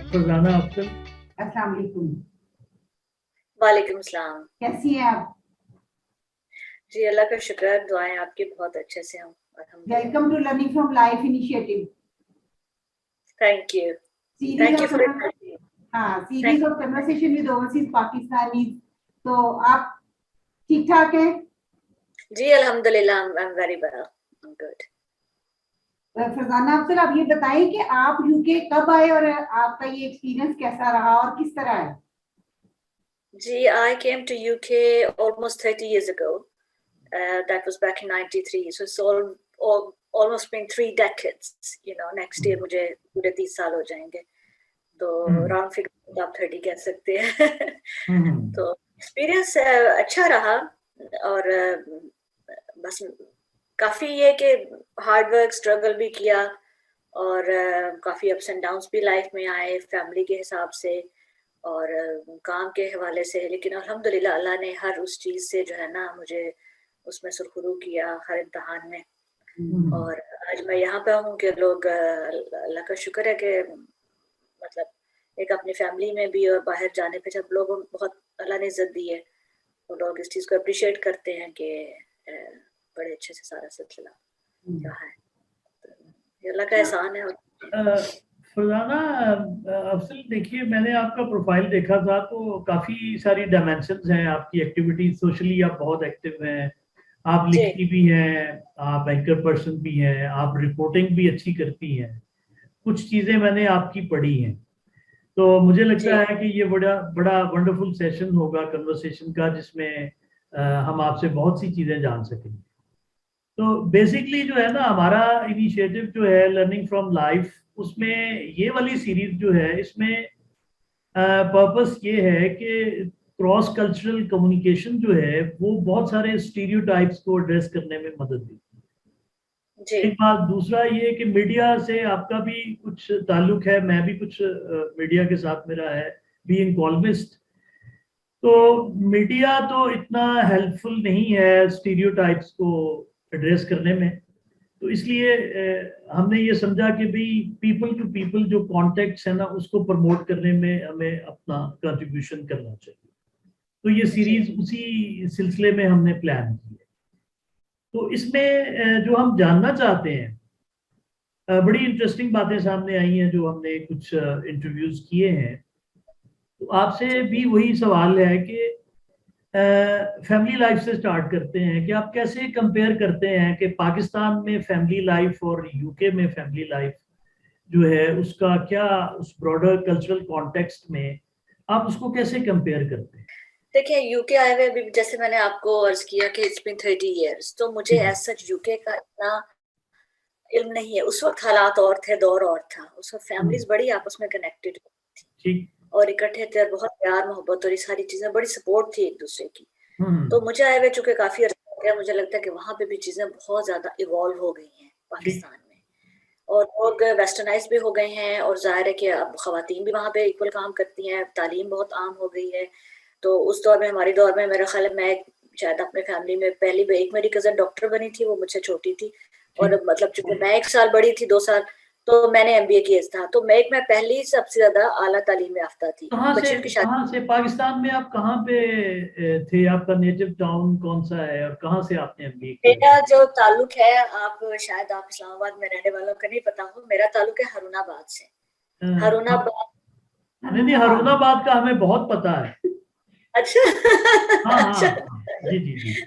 फरजाना अफजल। अस्सलाम वालेकुम। वालेकुम सलाम। कैसी हैं आप? जी अल्लाह का शुक्र है, दुआएं आपकी बहुत अच्छे से हूँ अल्हम्दुलिल्लाह। Welcome to learning from life initiative. Thank you series of for inviting. Series of conversation with overseas Pakistanis. तो आप ठीक ठाक हैं? जी अल्हम्दुलिल्लाह, I am very well, I am good. Farzana Afzal, आप ये बताएं कि आप यूके कब आए और आपका ये एक्सपीरियंस कैसा रहा और किस तरह है? जी, I came to UK almost 30 years ago. That was back in 93. So it's almost been 3 decades. You know, next year मुझे पूरे 30 साल हो जाएंगे। तो राउंड फिगर आप 30 कह सकते हैं। तो एक्सपीरियंस अच्छा रहा और बस काफी ये कि हार्ड वर्क स्ट्रगल भी किया और काफी अप्स एंड डाउन्स भी लाइफ में आए फैमिली के हिसाब से और काम के हवाले से, लेकिन अल्हम्दुलिल्लाह अल्लाह ने हर उस चीज से जो है ना मुझे उसमें सुरखुरू किया हर इम्तिहान में। और आज मैं यहाँ पे हूँ कि लोग अल्लाह का शुक्र है कि मतलब एक अपनी फैमिली में भी और बाहर जाने पे जब लोग बहुत अल्लाह ने इज्जत दी है तो लोग इस चीज को अप्रिशिएट करते हैं कि बड़े अच्छे से सारा सिलसिला रहा है। तो अल्लाह का एहसान है। फरजाना अफजल, देखिए मैंने आपका प्रोफाइल देखा था तो काफ़ी सारी डायमेंशंस हैं आपकी एक्टिविटीज। सोशली आप बहुत एक्टिव हैं, आप लिखती भी हैं, आप एंकर पर्सन भी हैं, आप रिपोर्टिंग भी अच्छी करती हैं। कुछ चीज़ें मैंने आपकी पढ़ी हैं तो मुझे लगता है कि ये बड़ा बड़ा वंडरफुल सेशन होगा कन्वर्सेशन का, जिसमें हम आपसे बहुत सी चीज़ें जान सकेंगे। तो बेसिकली जो है ना हमारा इनिशिएटिव जो है लर्निंग फ्रॉम लाइफ, उसमें ये वाली सीरीज जो है इसमें पर्पस ये है कि क्रॉस कल्चरल कम्युनिकेशन जो है वो बहुत सारे स्टीरियोटाइप्स को एड्रेस करने में मदद देती है। एक बात, दूसरा ये कि मीडिया से आपका भी कुछ ताल्लुक है, मैं भी कुछ मीडिया के साथ मेरा है, बीइंग कॉलमिस्ट। तो मीडिया तो इतना हेल्पफुल नहीं है स्टीरियोटाइप्स को एड्रेस करने में, तो इसलिए हमने ये समझा कि भाई पीपल टू पीपल जो कॉन्टेक्ट्स है ना उसको प्रमोट करने में हमें अपना कंट्रीब्यूशन करना चाहिए। तो ये सीरीज उसी सिलसिले में हमने प्लान की है। तो इसमें जो हम जानना चाहते हैं, बड़ी इंटरेस्टिंग बातें सामने आई हैं जो हमने कुछ इंटरव्यूज किए हैं। तो आपसे भी वही सवाल है कि फैमिली लाइफ से स्टार्ट करते हैं कि आप कैसे कंपेयर करते हैं कि पाकिस्तान में फैमिली लाइफ और यूके में फैमिली लाइफ जो है उसका क्या, उस ब्रॉडर कल्चरल कॉन्टेक्स्ट में आप उसको कैसे कंपेयर करते हैं? देखिए, यूके आए हुए अभी जैसे मैंने आपको अर्ज किया कि इट्स बीन 30 इयर्स, तो मुझे एज सच यूके का इतना इल्म नहीं है। उस वक्त हालात और थे, दौर और था। उस वक्त फैमिलीज बड़ी आपस में कनेक्टेड थी और इकट्ठे थे, बहुत प्यार मोहब्बत और ये सारी चीजें, बड़ी सपोर्ट थी एक दूसरे की। तो मुझे आए हुए चूंकि काफी अर्सा हो गया, मुझे लगता है कि वहां पे भी चीजें बहुत ज्यादा इवॉल्व हो गई हैं पाकिस्तान में, और लोग वेस्टर्नाइज भी हो गए हैं और जाहिर है कि अब खवातीन भी वहां पे इक्वल काम करती हैं, तालीम बहुत आम हो गई है। तो उस दौर में, हमारे दौर में, मेरा ख्याल है मैं शायद अपने फैमिली में पहली एक मेरी कजन डॉक्टर बनी थी, वो मुझसे छोटी थी, और मतलब चूंकि मैं 1 साल बड़ी थी, 2 साल, तो मैंने एमबीए किया था, तो मैं पहली सबसे ज्यादा आला तालीम याफ्ता थी। बच्चियों की कहाँ से पाकिस्तान में आप कहाँ पे थे? आपका नेटिव टाउन कौन सा है और कहाँ से आपने एमबीए किया? मेरा जो ताल्लुक है, आप शायद आप इस्लामाबाद में रहने वालों का नहीं पता हो, मेरा ताल्लुक है हरुणाबाद से। हरुणाबाद, नहीं, हरुणाबाद का हमें बहुत पता है। अच्छा। हाँ हाँ अच्छा, जी जी जी।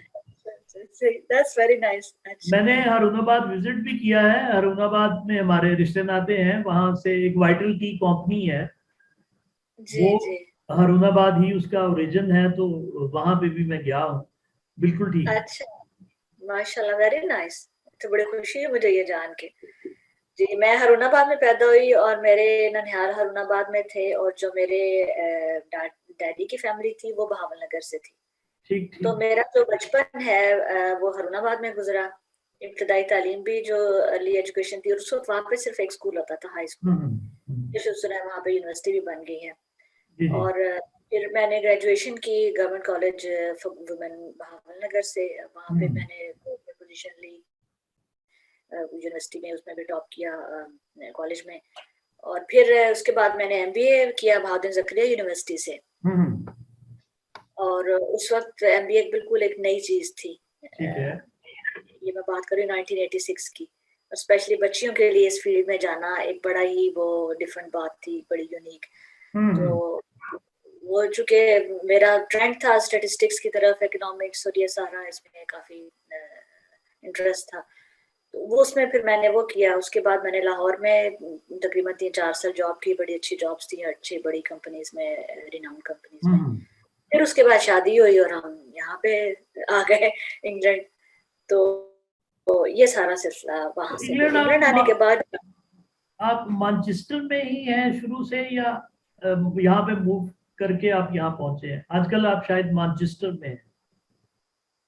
That's very nice. मैंने हरुणाबाद विजिट भी किया है। हरुणाबाद में हमारे रिश्ते नाते हैं, वहां से एक वाइटल टी कंपनी है, जी वो जी। हरुणाबाद ही उसका ओरिजिन है, तो वहां पे भी मैं गया हूँ। बिल्कुल ठीक। अच्छा, माशाल्लाह, वेरी नाइस। तो बड़ी खुशी है मुझे ये जान के। जी, मैं हरुणाबाद में पैदा हुई और मेरे ननिहाल हरुणाबाद में थे, और जो मेरे डैडी की फैमिली थी वो बहावलनगर से थी। ठीक तो मेरा जो बचपन है वो हरुणाबाद में गुजरा। इब्तदाई तालीम भी जो अर्ली एजुकेशन थी, और उस वक्त वहाँ पे सिर्फ एक स्कूल होता था, हाई स्कूल। जैसे उस समय वहाँ पे यूनिवर्सिटी भी बन गई है। और फिर मैंने ग्रेजुएशन की government college for women Bahawalnagar से। वहाँ पे मैंने पोजीशन ली यूनिवर्सिटी में, उसमें भी टॉप किया कॉलेज में। और फिर उसके बाद मैंने एमबीए किया बहाउद्दीन ज़करिया यूनिवर्सिटी से। और उस वक्त एमबीए बिल्कुल एक नई चीज थी। ठीक है। ये मैं बात कर रही हूँ 1986 की, और स्पेशली बच्चियों के लिए इस फील्ड में जाना एक बड़ा ही वो डिफरेंट बात थी, बड़ी यूनिक। तो वो चूंकि मेरा ट्रेंड था स्टैटिस्टिक्स की तरफ, इकोनॉमिक्स और ये सारा, इसमें काफी इंटरेस्ट था, तो वो उसमें फिर मैंने वो किया। उसके बाद मैंने लाहौर में तकरीबन 3-4 साल जॉब की, बड़ी अच्छी जॉब्स थी, अच्छी बड़ी कंपनीज में, रिनाउंड कंपनीज में। फिर उसके बाद शादी हुई और हम यहाँ पे आ गए इंग्लैंड। तो ये सारा सिलसिला वहां से। इंग्लैंड आने के बाद आप मैनचेस्टर में ही हैं शुरू से, या यहाँ पे मूव करके आप यहाँ पहुंचे हैं? आजकल आप शायद मैनचेस्टर में हैं।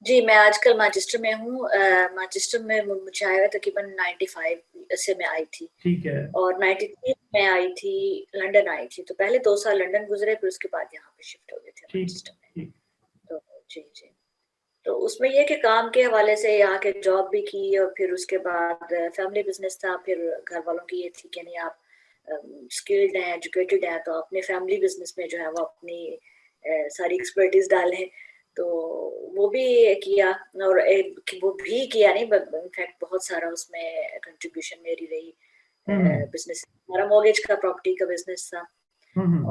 जी, मैं आजकल मैनचेस्टर में हूँ। मैनचेस्टर में मुझे आया तकरीबन 95 से मैं आई थी। ठीक है। और 93 में आई थी, लंदन आई थी। तो पहले 2 साल लंदन गुजरे, फिर उसके बाद यहाँ पे शिफ्ट हो गए थे मैनचेस्टर में। तो जी, तो उसमें ये कि काम के हवाले से यहाँ के जॉब भी की, और फिर उसके बाद फैमिली बिजनेस था। फिर घर वालों की ये थी कि नहीं, आप स्किल्ड हैं, एजुकेटेड हैं, तो अपने फैमिली बिजनेस में जो है वो अपनी सारी एक्सपर्टीज डालें। तो वो भी किया, और वो भी किया नहीं, इनफैक्ट बहुत सारा उसमें कंट्रीब्यूशन मेरी रही। बिजनेस हमारा मॉर्गेज का, प्रॉपर्टी का बिजनेस था,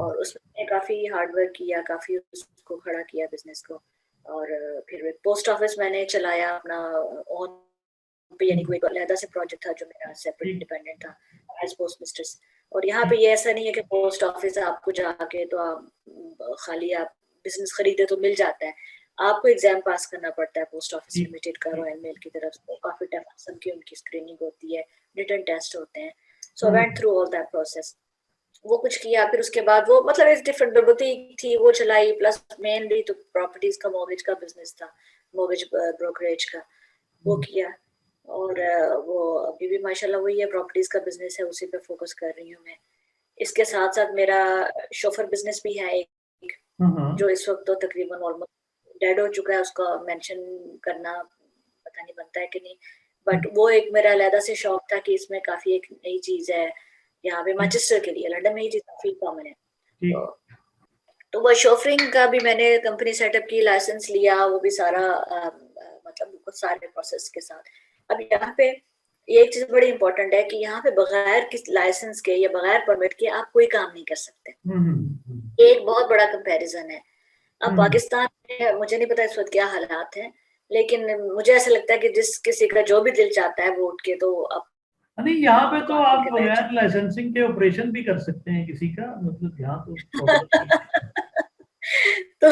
और उसमें काफी हार्डवर्क किया, काफी उसको खड़ा किया बिजनेस को। और फिर पोस्ट ऑफिस मैंने चलाया अपना ऑन पे, यानी कोई अलग से प्रोजेक्ट था जो मेरा सेपरेट इंडिपेंडेंट था, एज पोस्ट मिस्ट्रेस। और यहाँ पे ये ऐसा नहीं है कि पोस्ट ऑफिस आपको जाके तो आप खाली आप बिजनेस खरीदे तो मिल जाता है। आपको एग्जाम पास करना पड़ता है पोस्ट ऑफिस लिमिटेड का, रॉयल मेल की तरफ से। काफी टफ किस्म की उनकी स्क्रीनिंग होती है, रिटन टेस्ट होते हैं। So I went through all that process. वो कुछ किया, फिर उसके बाद वो मतलब एक डिफरेंट बुटीक थी, वो चलाई, प्लस मेनली तो प्रॉपर्टीज का, मॉर्गेज का बिजनेस था, मॉर्गेज ब्रोकरेज का, वो किया। और वो अभी भी माशाल्लाह वही है, प्रॉपर्टीज का बिजनेस है, उसी पे फोकस कर रही हूँ मैं। इसके साथ साथ मेरा शोफर बिजनेस भी है एक, जो इस वक्त तो तकरीबन ऑलमोस्ट डेड हो चुका है, उसका मेंशन करना पता नहीं बनता है कि नहीं, बट वो एक मेरा अलग से शौक था कि इसमें काफी एक नई चीज है यहाँ पे मैनचेस्टर के लिए। लंदन में ये चीज काफी कॉमन है। तो वो शोफरिंग का भी मैंने कंपनी सेटअप की, लाइसेंस लिया, वो भी सारा मतलब बहुत सारे प्रोसेस के साथ। अब यहाँ पे ये एक चीज बड़ी इंपॉर्टेंट है कि यहाँ पे बगैर किस लाइसेंस के या बगैर परमिट के आप कोई काम नहीं कर सकते। ये एक बहुत बड़ा कंपैरिजन है। अब पाकिस्तान में मुझे नहीं पता इस वक्त क्या हालात हैं, लेकिन मुझे ऐसा लगता है कि जिस किसी का जो भी दिल चाहता है वो उठ के तो आप नहीं, यहाँ पे तो आप बगैर लाइसेंसिंग के ऑपरेशन भी कर सकते हैं किसी का, मतलब यहाँ तो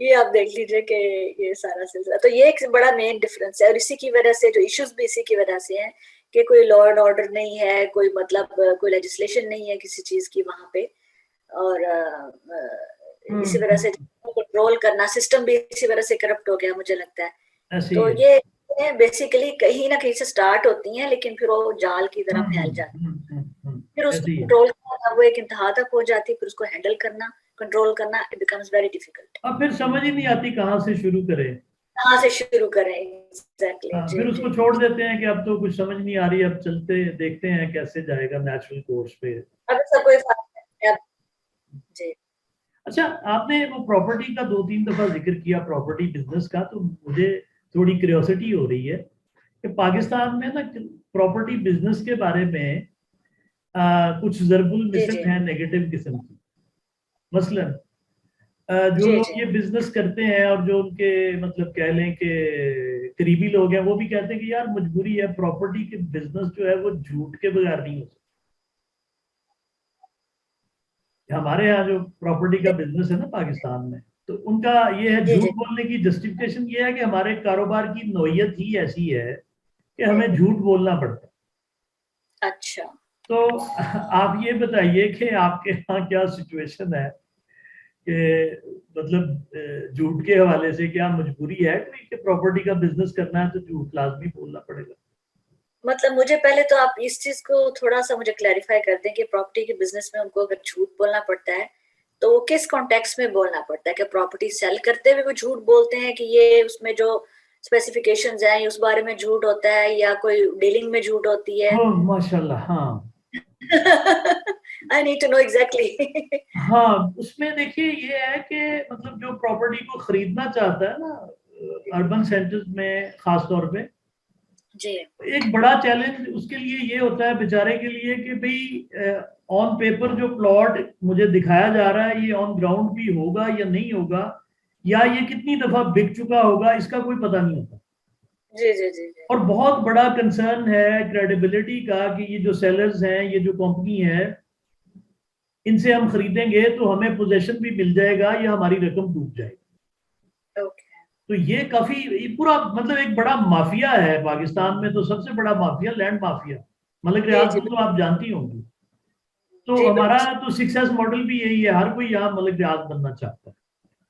ये आप देख लीजिए कि ये सारा सिलसिला, तो ये एक बड़ा मेन डिफरेंस है। और इसी की वजह से जो इश्यूज भी इसी की वजह से हैं कि कोई लॉ एंड ऑर्डर नहीं है, कोई मतलब कोई लेजिस्लेशन नहीं है किसी चीज की वहां पे, और इसी वजह से कंट्रोल करना, सिस्टम भी इसी वजह से करप्ट हो गया मुझे लगता है। तो ये बेसिकली कहीं ना कहीं से स्टार्ट होती हैं, लेकिन फिर वो जाल की तरह फैल जाती है। फिर उसको कंट्रोल करना, वो एक इंतहा तक हो जाती है, फिर उसको हैंडल करना, कंट्रोल करना, इट बिकम्स वेरी डिफिकल्ट। अब फिर समझ ही नहीं आती कहाँ से शुरू करें, कहाँ से शुरू करें। एग्जैक्टली। फिर उसको छोड़ देते हैं कि अब तो कुछ समझ नहीं आ रही, अब चलते देखते हैं कैसे जाएगा नेचुरल कोर्स पे। अब इसका कोई फायदा नहीं जी। अच्छा, आपने वो प्रॉपर्टी का 2-3 दफा जिक्र किया, प्रॉपर्टी बिजनेस का, तो मुझे थोड़ी क्यूरियोसिटी हो रही है कि पाकिस्तान में ना प्रॉपर्टी बिजनेस के बारे में कुछ ज़रबुल मिसल हैं नेगेटिव किस्म की। मसलन जो लोग ये बिजनेस करते हैं और जो उनके मतलब कह लें कि करीबी लोग हैं, वो भी कहते हैं कि यार मजबूरी है, प्रॉपर्टी के बिजनेस जो है वो झूठ के बगैर नहीं हो सकता। हमारे यहाँ जो प्रॉपर्टी का बिजनेस है ना पाकिस्तान में, तो उनका ये है, झूठ बोलने की जस्टिफिकेशन ये है कि हमारे कारोबार की नौयत ही ऐसी है कि हमें झूठ बोलना पड़ता है। अच्छा, तो आप ये बताइए कि आपके यहाँ क्या सिचुएशन है कि मतलब झूठ के हवाले से क्या मजबूरी है कि प्रॉपर्टी का बिजनेस करना है तो झूठ लाजमी बोलना पड़ेगा? मतलब मुझे पहले तो आप इस चीज को थोड़ा सा मुझे क्लैरिफाई कर दें कि प्रॉपर्टी के बिजनेस में उनको अगर झूठ बोलना पड़ता है तो वो किस कॉन्टेक्स्ट में बोलना पड़ता है? कि प्रॉपर्टी सेल करते हुए वो झूठ बोलते हैं कि ये उसमें जो स्पेसिफिकेशंस हैं उस बारे में झूठ होता है, या कोई डीलिंग में झूठ होती है? माशाल्लाह, हाँ। I need to know exactly. हाँ, उसमें देखिए ये है कि मतलब जो प्रॉपर्टी को खरीदना चाहता है ना अर्बन सेंटर्स में खास तौर पे, जी एक बड़ा चैलेंज उसके लिए ये होता है बेचारे के लिए कि भाई ऑन पेपर जो प्लॉट मुझे दिखाया जा रहा है ये ऑन ग्राउंड भी होगा या नहीं होगा, या ये कितनी दफा बिक चुका होगा, इसका कोई पता नहीं होता। जी जी जी जी। और बहुत बड़ा कंसर्न है क्रेडिबिलिटी का कि ये जो सेलर्स हैं, ये जो कंपनी है, इनसे हम खरीदेंगे तो हमें पोजेशन भी मिल जाएगा या हमारी रकम डूब जाएगी। ओके। तो ये काफी ये पूरा मतलब एक बड़ा माफिया है पाकिस्तान में, तो सबसे बड़ा माफिया लैंड माफिया, मतलब जी जी रियाज तो आप जानती होंगी। तो जी हमारा बिल्कुल तो सक्सेस मॉडल भी यही है, हर कोई यहाँ मलिक रियाज बनना चाहता है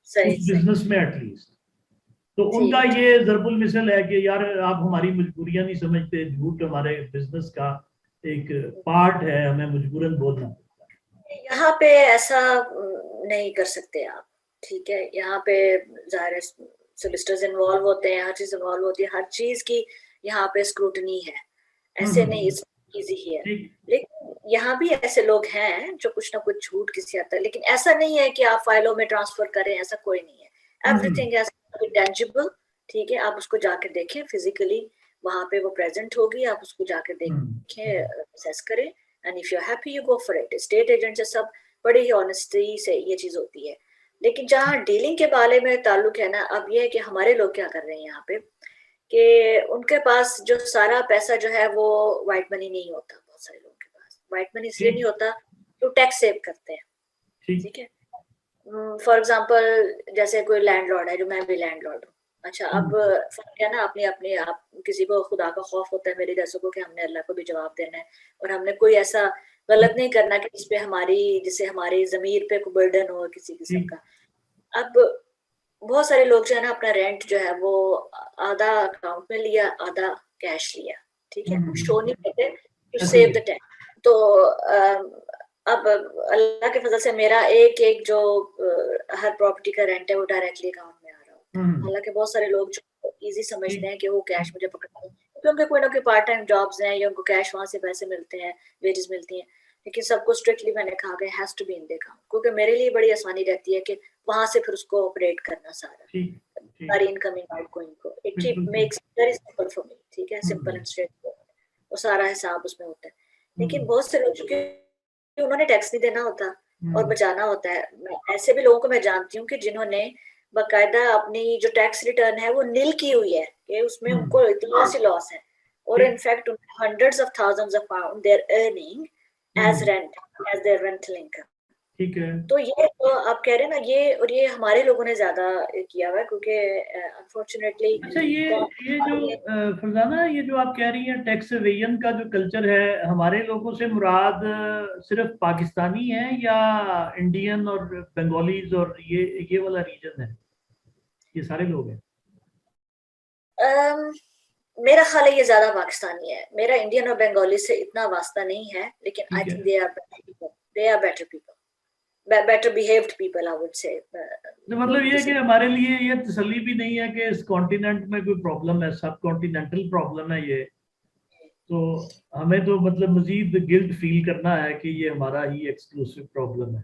सही उस सही। बिजनेस में एटलीस्ट। तो उनका ठीक ये ज़रबुल मिसल है कि यार आप हमारी मजबूरियां नहीं समझते, झूठ हमारे बिजनेस का एक पार्ट है, हमें मजबूरन बोलना पड़ता है। यहाँ पे ऐसा नहीं कर सकते आप, ठीक है। यहाँ पे जाहिर है सोलिसिटर्स इन्वॉल्व होते हैं, हर चीज इन्वॉल्व होती है, हर चीज की यहाँ पे स्क्रूटनी है, ऐसे नहीं इजी ही है। ठीक। लेकिन यहाँ भी ऐसे लोग हैं जो कुछ ना कुछ झूठ किसी हद तक, लेकिन ऐसा नहीं है कि आप फाइलों में ट्रांसफर करें, ऐसा कोई नहीं है। Everything has to be tangible, ठीक है। आप उसको जाके देखें फिजिकली, वहां पे वो प्रेजेंट होगी, आप उसको जाके देखें, असेस करें, and if you are happy you go for it. State agent से सब बड़ी ही ऑनेस्टी से ये चीज होती है। लेकिन जहाँ डीलिंग के बारे में ताल्लुक है ना, अब ये है कि हमारे लोग क्या कर रहे हैं यहाँ पे कि उनके पास जो सारा पैसा जो है वो व्हाइट मनी नहीं होता। बहुत सारे लोगों के पास व्हाइट मनी इसलिए नहीं होता तो टैक्स सेव करते हैं, ठीक है। फॉर एग्जांपल जैसे कोई लैंडलॉर्ड है, जो मैं भी लैंडलॉर्ड हूँ, अच्छा अब फर्क है ना, अपनी अपनी आप किसी को खुदा का खौफ होता है मेरे जैसों को कि हमने अल्लाह को भी जवाब देना है और हमने कोई ऐसा गलत नहीं करना कि जिसपे हमारी जिससे हमारी जमीर पे कोई बर्डन हो किसी किस्म का। अब बहुत सारे लोग जो है ना अपना रेंट जो है वो आधा अकाउंट में लिया, आधा कैश लिया, ठीक है। वो शो नहीं करते टू सेव द टैक्स। तो अब अल्लाह के फजल से मेरा एक एक जो हर प्रॉपर्टी का रेंट है वो डायरेक्टली अकाउंट में आ रहा है। हालांकि बहुत सारे लोग जो इजी समझते हैं कि वो कैश मुझे पकड़ना है क्योंकि उनके कोई ना कोई पार्ट टाइम जॉब्स हैं या उनको कैश वहां से पैसे मिलते हैं, वेजेस मिलती हैं। लेकिन सबको स्ट्रिक्टली मैंने कहा कि has to be in the account, क्योंकि मेरे लिए बड़ी आसानी रहती है कि वहां से फिर उसको ऑपरेट करना सारी इनकमिंग आउटगोइंग को। It makes very simple for me, ठीक है, सिंपल एंड स्ट्रेट फॉरवर्ड, वो सारा हिसाब उसमें होता है। लेकिन बहुत से लोग चूंकि उन्होंने टैक्स नहीं देना होता और बचाना होता है, ऐसे भी लोगों को मैं जानती हूँ कि जिन्होंने बाकायदा अपनी जो टैक्स रिटर्न है वो नील की हुई है कि उसमें उनको इतना सी लॉस है और in fact hundreds of thousands of pound they are earning as rent, as their rental income, ठीक है। तो ये तो आप कह रहे हैं ना, ये और ये हमारे लोगों ने ज्यादा किया हुआ है क्योंकि अनफॉर्चुनेटली। अच्छा ये जो फरजाना, ये जो आप कह रही हैं टैक्स एवेजन का जो कल्चर है, हमारे लोगों से मुराद सिर्फ पाकिस्तानी है या इंडियन और बंगालीज और ये वाला रीजन है, ये सारे लोग हैं? मेरा ख्याल है ये ज्यादा पाकिस्तानी है, मेरा इंडियन और बंगाली से इतना वास्ता नहीं है, लेकिन I think they are better people, better behaved people, I would say। तो मतलब ये है कि हमारे लिए ये तसल्ली भी नहीं है कि इस कॉन्टिनेंट में कोई प्रॉब्लम है, सब कॉन्टिनेंटल प्रॉब्लम है ये, तो हमें तो मतलब मजीद गिल्ट फील करना है कि ये हमारा ही एक्सक्लूसिव प्रॉब्लम है।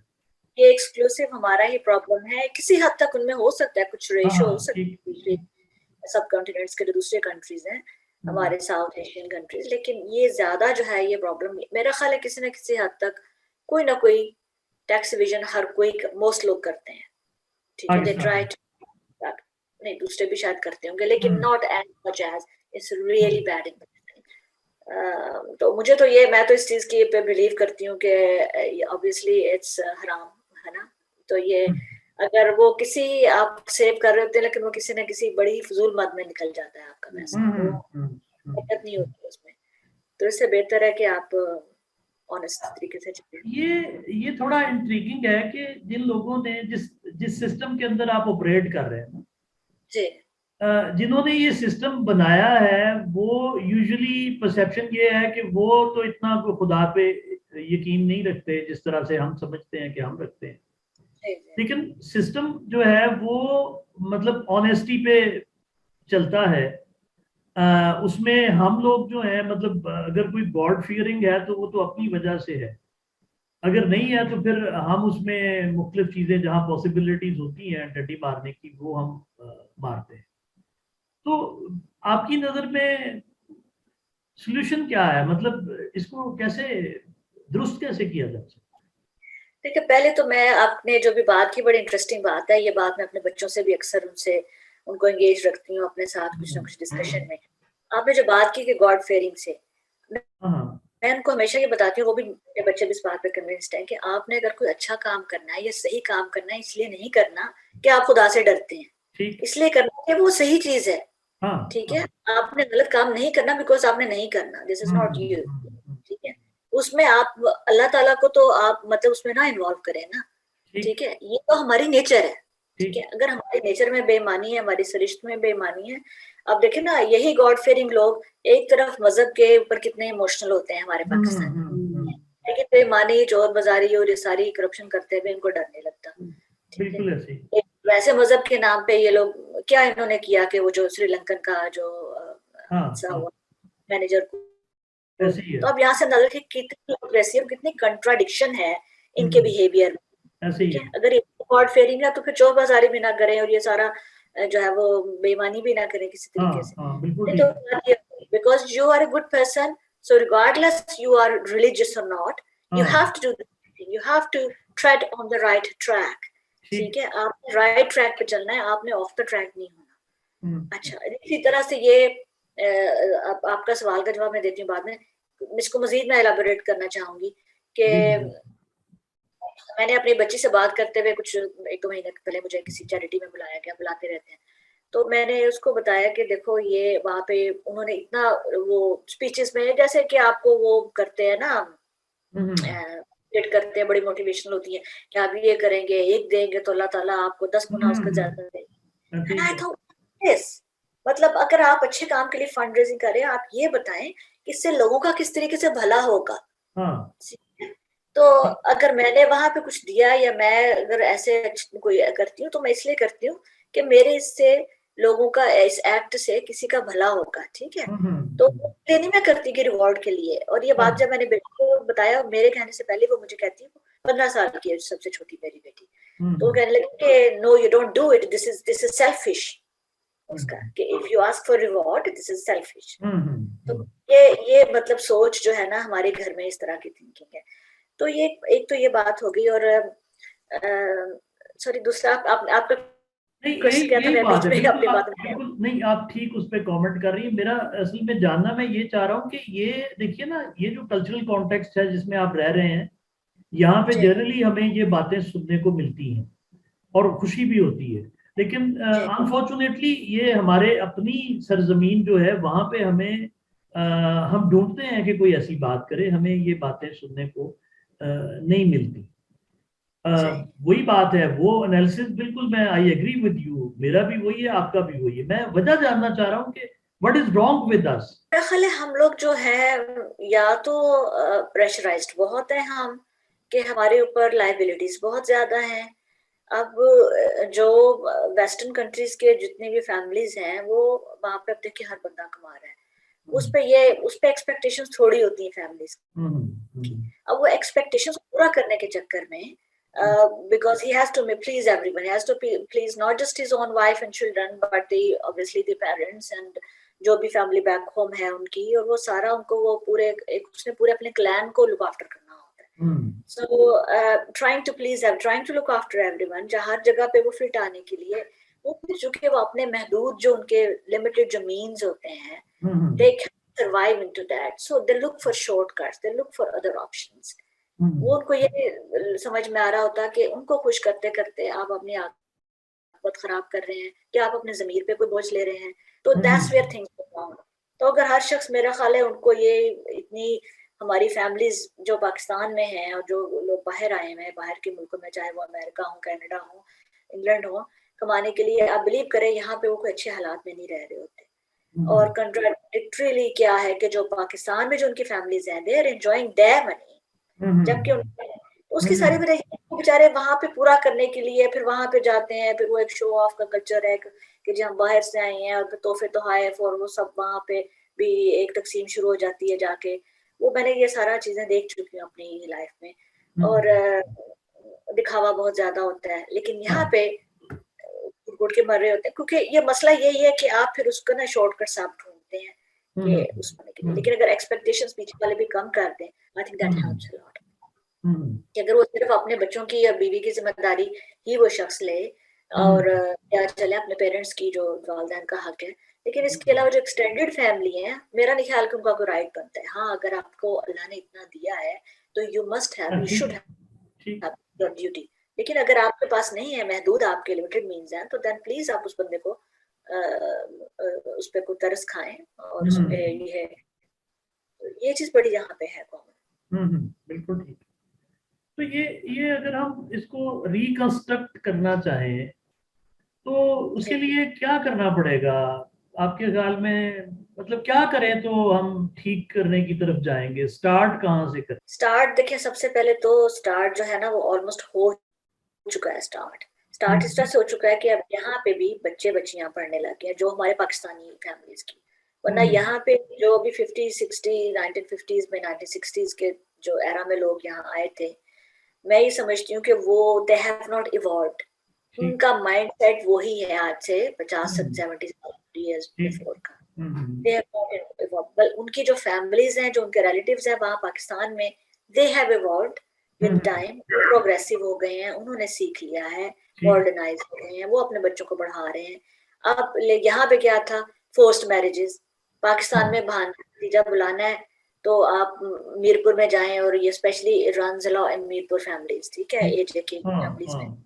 ये एक्सक्लूसिव हमारा ही प्रॉब्लम है, किसी हद तक उनमें हो सकता है कुछ रेशो हो सकता है सब कॉन्टिनेंट्स के जो दूसरे कंट्रीज हैं हमारे साउथ एशियन कंट्रीज, लेकिन ये ज्यादा जो है ये प्रॉब्लम मेरा ख्याल है किसी न किसी हद तक कोई ना कोई टैक्स एवेजन हर कोई मोस्ट लोग करते हैं, ठीक है। दे ट्राई टू, नहीं दूसरे भी शायद करते होंगे लेकिन not as much as it's really bad in. तो मुझे तो ये, मैं तो इस चीज की पे बिलीव करती हूँ कि ऑब्वियसली इट्स हराम है ना। तो ये अगर वो किसी आप सेव कर रहे होते हैं लेकिन वो किसी न किसी बड़ी फजूल मद में निकल जाता है आपका पैसा, दिक्कत नहीं होती उसमें, तो इससे बेहतर है कि आप ऑनेस्ट तरीके से चलें। ये थोड़ा इंट्रीगिंग है कि जिन लोगों ने जिस सिस्टम के अंदर आप ऑपरेट कर रहे हैं ना जी, जिन्होंने ये सिस्टम बनाया है वो यूजुअली परसेप्शन ये है कि वो तो इतना खुदा पे यकीन नहीं रखते जिस तरह से हम समझते हैं कि हम रखते हैं, लेकिन सिस्टम जो है वो मतलब ऑनेस्टी पे चलता है। उसमें हम लोग जो है मतलब अगर कोई गॉड फियरिंग है तो वो तो अपनी वजह से है, अगर नहीं है तो फिर हम उसमें मुख्तलिफ चीजें जहाँ पॉसिबिलिटीज होती हैं टड्डी मारने की वो हम मारते हैं। तो आपकी नजर में सोल्यूशन क्या है, मतलब इसको कैसे दुरुस्त कैसे किया जा सकता देखिए, पहले तो मैं आपने जो भी बात की बड़ी इंटरेस्टिंग बात है, ये बात मैं अपने बच्चों से भी अक्सर उनको एंगेज रखती हूँ अपने साथ कुछ ना कुछ डिस्कशन में। आपने जो बात की कि गॉड फेयरिंग से, हाँ मैं उनको हमेशा ये बताती हूँ, वो भी मेरे बच्चे भी इस बात पे कन्विंस्ड हैं कि आपने अगर कोई अच्छा काम करना है या सही काम करना है, इसलिए नहीं करना कि आप खुदा से डरते हैं, ठीक, इसलिए करना कि वो सही चीज है। हाँ ठीक है, हाँ, आपने गलत काम नहीं करना बिकॉज आपने नहीं करना, दिस इज नॉट यू। हम्म, ठीक है, उसमें आप अल्लाह ताला को तो आप मतलब उसमें ना इन्वॉल्व करें ना। ठीक ठीक है, ये तो हमारी नेचर है। ठीक है, ठीक, अगर हमारे नेचर में बेईमानी है, हमारी सरिश्त में बेईमानी है। अब देखिए ना, यही गॉड फेयरिंग लोग एक तरफ मजहब के ऊपर कितने इमोशनल होते हैं हमारे पाकिस्तान में, लेकिन बेईमानी चोर बाजारी और ये सारी करप्शन करते हुए इनको डर नहीं लगता। ठीक है, बिल्कुल ऐसे ही, एक वैसे मजहब के नाम पे ये लोग क्या इन्होंने किया कि वो जो श्रीलंकन का जो हाँ हादसा हाँ, हुआ मैनेजर को, ऐसे ही है, तो अब यहाँ से अंदाजा कि कितनी hypocrisy और कितनी कंट्राडिक्शन है इनके हम्म, बिहेवियर में। ऐसे ही ठीक है, है, अगर ये गॉड फेयरिंग है तो फिर चोर बाजारी भी ना करें और ये सारा जो है वो बेईमानी भी ना करें किसी हाँ तरीके से। हाँ बिल्कुल तो ठीक, because you are a good person, so regardless you are religious और नॉट, यू हाँ have to do, you have to tread on the right track. ठीक, ठीक है, आपने राइट ट्रैक पे चलना है, आपने ऑफ द ट्रैक नहीं हम्म, होना। अच्छा, इसी तरह से ये आपका सवाल का जवाब मैं देती हूँ बाद में, इसको मजीद मैं एलाबोरेट करना चाहूंगी कि जी जी, मैंने अपनी बच्ची से बात करते हुए कुछ 1-2 महीने पहले मुझे किसी चैरिटी में बुलाया गया, बुलाते रहते हैं, तो मैंने उसको बताया कि देखो ये वहां पे उन्होंने इतना वो स्पीचेस में जैसे कि आपको वो करते हैं ना, हम्म, करते हैं, बड़ी मोटिवेशनल होती है कि आप ये करेंगे, एक देंगे तो अल्लाह ताला आपको 10 गुना उसका ज्यादा देंगे। ऐसे एंड ही आई है, थॉट यस, मतलब अगर आप अच्छे काम के लिए फंड रेजिंग करें, आप ये बताएं कि इससे लोगों का किस तरीके से भला होगा। हाँ तो अगर मैंने वहां पे कुछ दिया या मैं अगर ऐसे कोई करती हूँ तो मैं इसलिए करती हूँ कि मेरे इससे लोगों का इस एक्ट से किसी का भला होगा। ठीक है, तो ये नहीं मैं करती कि रिवॉर्ड के लिए। और ये बात हाँ, जब मैंने बेटी को बताया, मेरे कहने से पहले वो मुझे कहती है, 15 साल की है सबसे छोटी मेरी बेटी, तो वो हम्म, कहने लगी कि no you don't do it, this is selfish. उसका हम्म, कि if you ask for reward this is selfish. तो हम्म, ये मतलब सोच जो है ना हमारे घर में, इस तरह की थिंकिंग है। तो ये एक तो ये बात हो गई। और सॉरी, दूसरा आपका नहीं यही क्वेश्चन क्या था, यही मैं बात बीच है, में बिल्कुल अपनी आप बात में। बिल्कुल नहीं, आप ठीक उस पर कमेंट कर रही है। मेरा असल में जानना मैं ये चाह रहा हूँ कि ये देखिए ना, ये जो कल्चरल कॉन्टेक्स्ट है जिसमें आप रह रहे हैं, यहाँ पे जी जनरली हमें ये बातें सुनने को मिलती हैं और खुशी भी होती है, लेकिन जी अनफॉर्चुनेटली ये हमारे अपनी सरजमीन जो है वहां पे हमें हम ढूंढते हैं कि कोई ऐसी बात करे, हमें ये बातें सुनने को नहीं मिलती। अ, जी, वही बात है, वो एनालिसिस बिल्कुल, मैं आई एग्री विद यू, मेरा भी वही है, आपका भी वही है। मैं वजह जानना चाह रहा हूँ कि what is wrong with us. मेरा ख्याल है हम लोग जो है या तो प्रेशराइज्ड बहुत है हम, कि हमारे ऊपर लाइबिलिटीज बहुत ज्यादा हैं। अब जो वेस्टर्न कंट्रीज के जितने भी फैमिलीज हैं वो वहां पे अब देखिए हर बंदा कमा रहा है, उस पे एक्सपेक्टेशंस थोड़ी होती हैं फैमिलीज की। अब वो एक्सपेक्टेशंस पूरा करने के चक्कर में, because he has to please everyone, he has to please not just his own wife and children but the obviously the parents and जो भी फैमिली बैक होम है उनकी, और वो सारा उनको वो पूरे एक उसने पूरे अपने क्लैन को लुक आफ्टर करना होता है। So trying to look after everyone, जहाँ हर जगह पे वो फिट आने के लिए वो फिर चूंकि वो अपने महदूद जो उनके लिमिटेड जो मीन्स होते हैं, they can survive into that, so they look for shortcuts, they look for other options। वो उनको ये समझ में आ रहा होता कि उनको खुश करते करते आप अपनी आकत खराब कर रहे हैं, कि आप अपने जमीर पे कोई बोझ ले रहे हैं। तो that's where things go wrong. तो अगर हर शख्स, मेरा ख्याल है, उनको ये इतनी हमारी फैमिलीज जो पाकिस्तान में हैं और जो लोग बाहर आए हुए हैं बाहर के मुल्कों में, चाहे वो अमेरिका हो, कनाडा हो, इंग्लैंड हो, कमाने के लिए, आप बिलीव करें यहाँ पे वो कोई अच्छे हालात में नहीं रह रहे होते। और कंट्राडिक्टरीली क्या है कि जो पाकिस्तान में जो उनकी फैमिलीज हैं, they are enjoying their money, जबकि तो उसकी सारी वजह वो बेचारे वहां पे पूरा करने के लिए फिर वहां पे जाते हैं, फिर वो एक शो ऑफ का कल्चर है कि जी हम बाहर से आए हैं और फिर तोहफे तोहाइफ और वो सब वहां पे भी एक तकसीम शुरू हो जाती है जाके। वो मैंने ये सारा चीजें देख चुकी हूँ अपनी लाइफ में, और दिखावा बहुत ज्यादा होता है। लेकिन यहाँ पे घुट के मर रहे होते हैं, क्योंकि ये मसला यही है कि आप फिर उसको ना शॉर्टकट आप ढूंढते हैं कि उस होने के लिए। लेकिन अगर एक्सपेक्टेशंस पीछे वाले भी कम कर दें, I think that helps a lot. कि अगर वो सिर्फ अपने बच्चों की या बीवी की जिम्मेदारी ही वो शख्स ले और या चले अपने पेरेंट्स की जो वालिदैन का हक है, लेकिन इसके अलावा जो एक्सटेंडेड फैमिली है, मेरा नहीं ख्याल कि उनका कोई राइट बनता है। हाँ, अगर आपको अल्लाह ने इतना दिया है तो you must have, you should have your duty. लेकिन अगर आपके पास नहीं है, महदूद आपके लिमिटेड मीन्स हैं, तो देन प्लीज आप उस बंदे को उस पे को तरस खाएं और उस पे ये चीज बड़ी यहाँ पे है कॉमन। बिल्कुल ठीक। तो ये अगर हम इसको रिकंस्ट्रक्ट करना चाहें तो उसके लिए क्या करना पड़ेगा आपके ख्याल में? मतलब क्या करें तो हम ठीक करने की तरफ जाएंगे? स्टार्ट कहाँ से करें? स्टार्ट देखिए, सबसे पहले तो स्टार्ट जो है ना वो ऑलमोस्ट हो चुका है। स्टार्ट इस तरह से हो चुका है कि अब यहाँ पे भी बच्चे बच्चियां पढ़ने लगे हैं, जो हमारे पाकिस्तानी फैमिलीज की। वरना यहाँ पे जो भी 50, 60, 1950s में 1960s के जो एरा में लोग यहाँ आए थे, मैं ये समझती हूँ कि वो दे हैव नॉट इवॉल्व्ड। उनका माइंड सेट वही है आज से 50-70 years बिफोर का। They have not evolved. उनकी जो फैमिलीज हैं, जो उनके रिलेटिव्स हैं वहाँ पाकिस्तान में, they have evolved with time, progressive हो गए हैं, उन्होंने सीख लिया है, मॉडर्नाइज हो गए हैं, वो अपने बच्चों को बढ़ा रहे हैं। अब यहाँ पे क्या था, फोर्स्ड मैरिजेस। पाकिस्तान में भांजा बुलाना है तो आप मीरपुर में जाएं, और ये specially runs a lot in Mirpur families, ठीक है, एजे की फैमिलीज में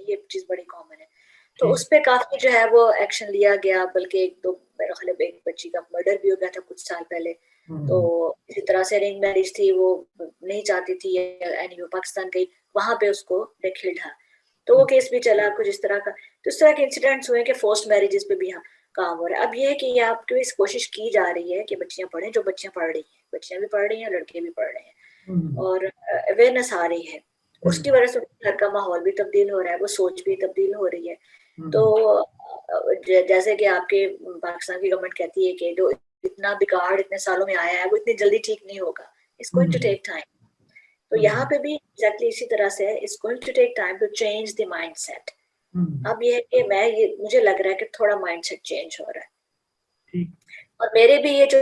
ये चीज बड़ी कॉमन है। तो उस पे काफी जो है वो एक्शन लिया गया, बल्कि एक दो मेरा ख्याल है एक बच्ची का मर्डर भी हो गया था कुछ साल पहले। तो इसी तरह से अरेंज मैरिज थी, वो नहीं चाहती थी एनीवे पाकिस्तान गई, वहां पे उसको खिलढा, तो वो केस भी चला कुछ इस तरह का। तो इस तरह के इंसिडेंट्स हुए कि फोर्स्ड मैरिजेस पे भी यहाँ काम हो रहा है। अब ये है कि आपकी इस कोशिश की जा रही है कि बच्चियां पढ़ें, जो बच्चियां पढ़ रही हैं, बच्चियां भी पढ़ रही हैं, लड़के भी पढ़ रहे हैं, और अवेयरनेस आ रही है। उसकी वजह से घर का माहौल भी तब्दील हो रहा है, वो सोच भी तब्दील हो रही है। तो जैसे कि आपके पाकिस्तान की गवर्नमेंट कहती है कि जो इतना बिगाड़ इतने सालों में आया है वो इतनी जल्दी ठीक नहीं होगा, it's going to take time. तो यहाँ पे भी एग्जैक्टली इसी तरह से it's going to take time to change the mindset. अब ये है कि मुझे लग रहा है कि थोड़ा माइंडसेट चेंज हो रहा है। और मेरे भी ये जो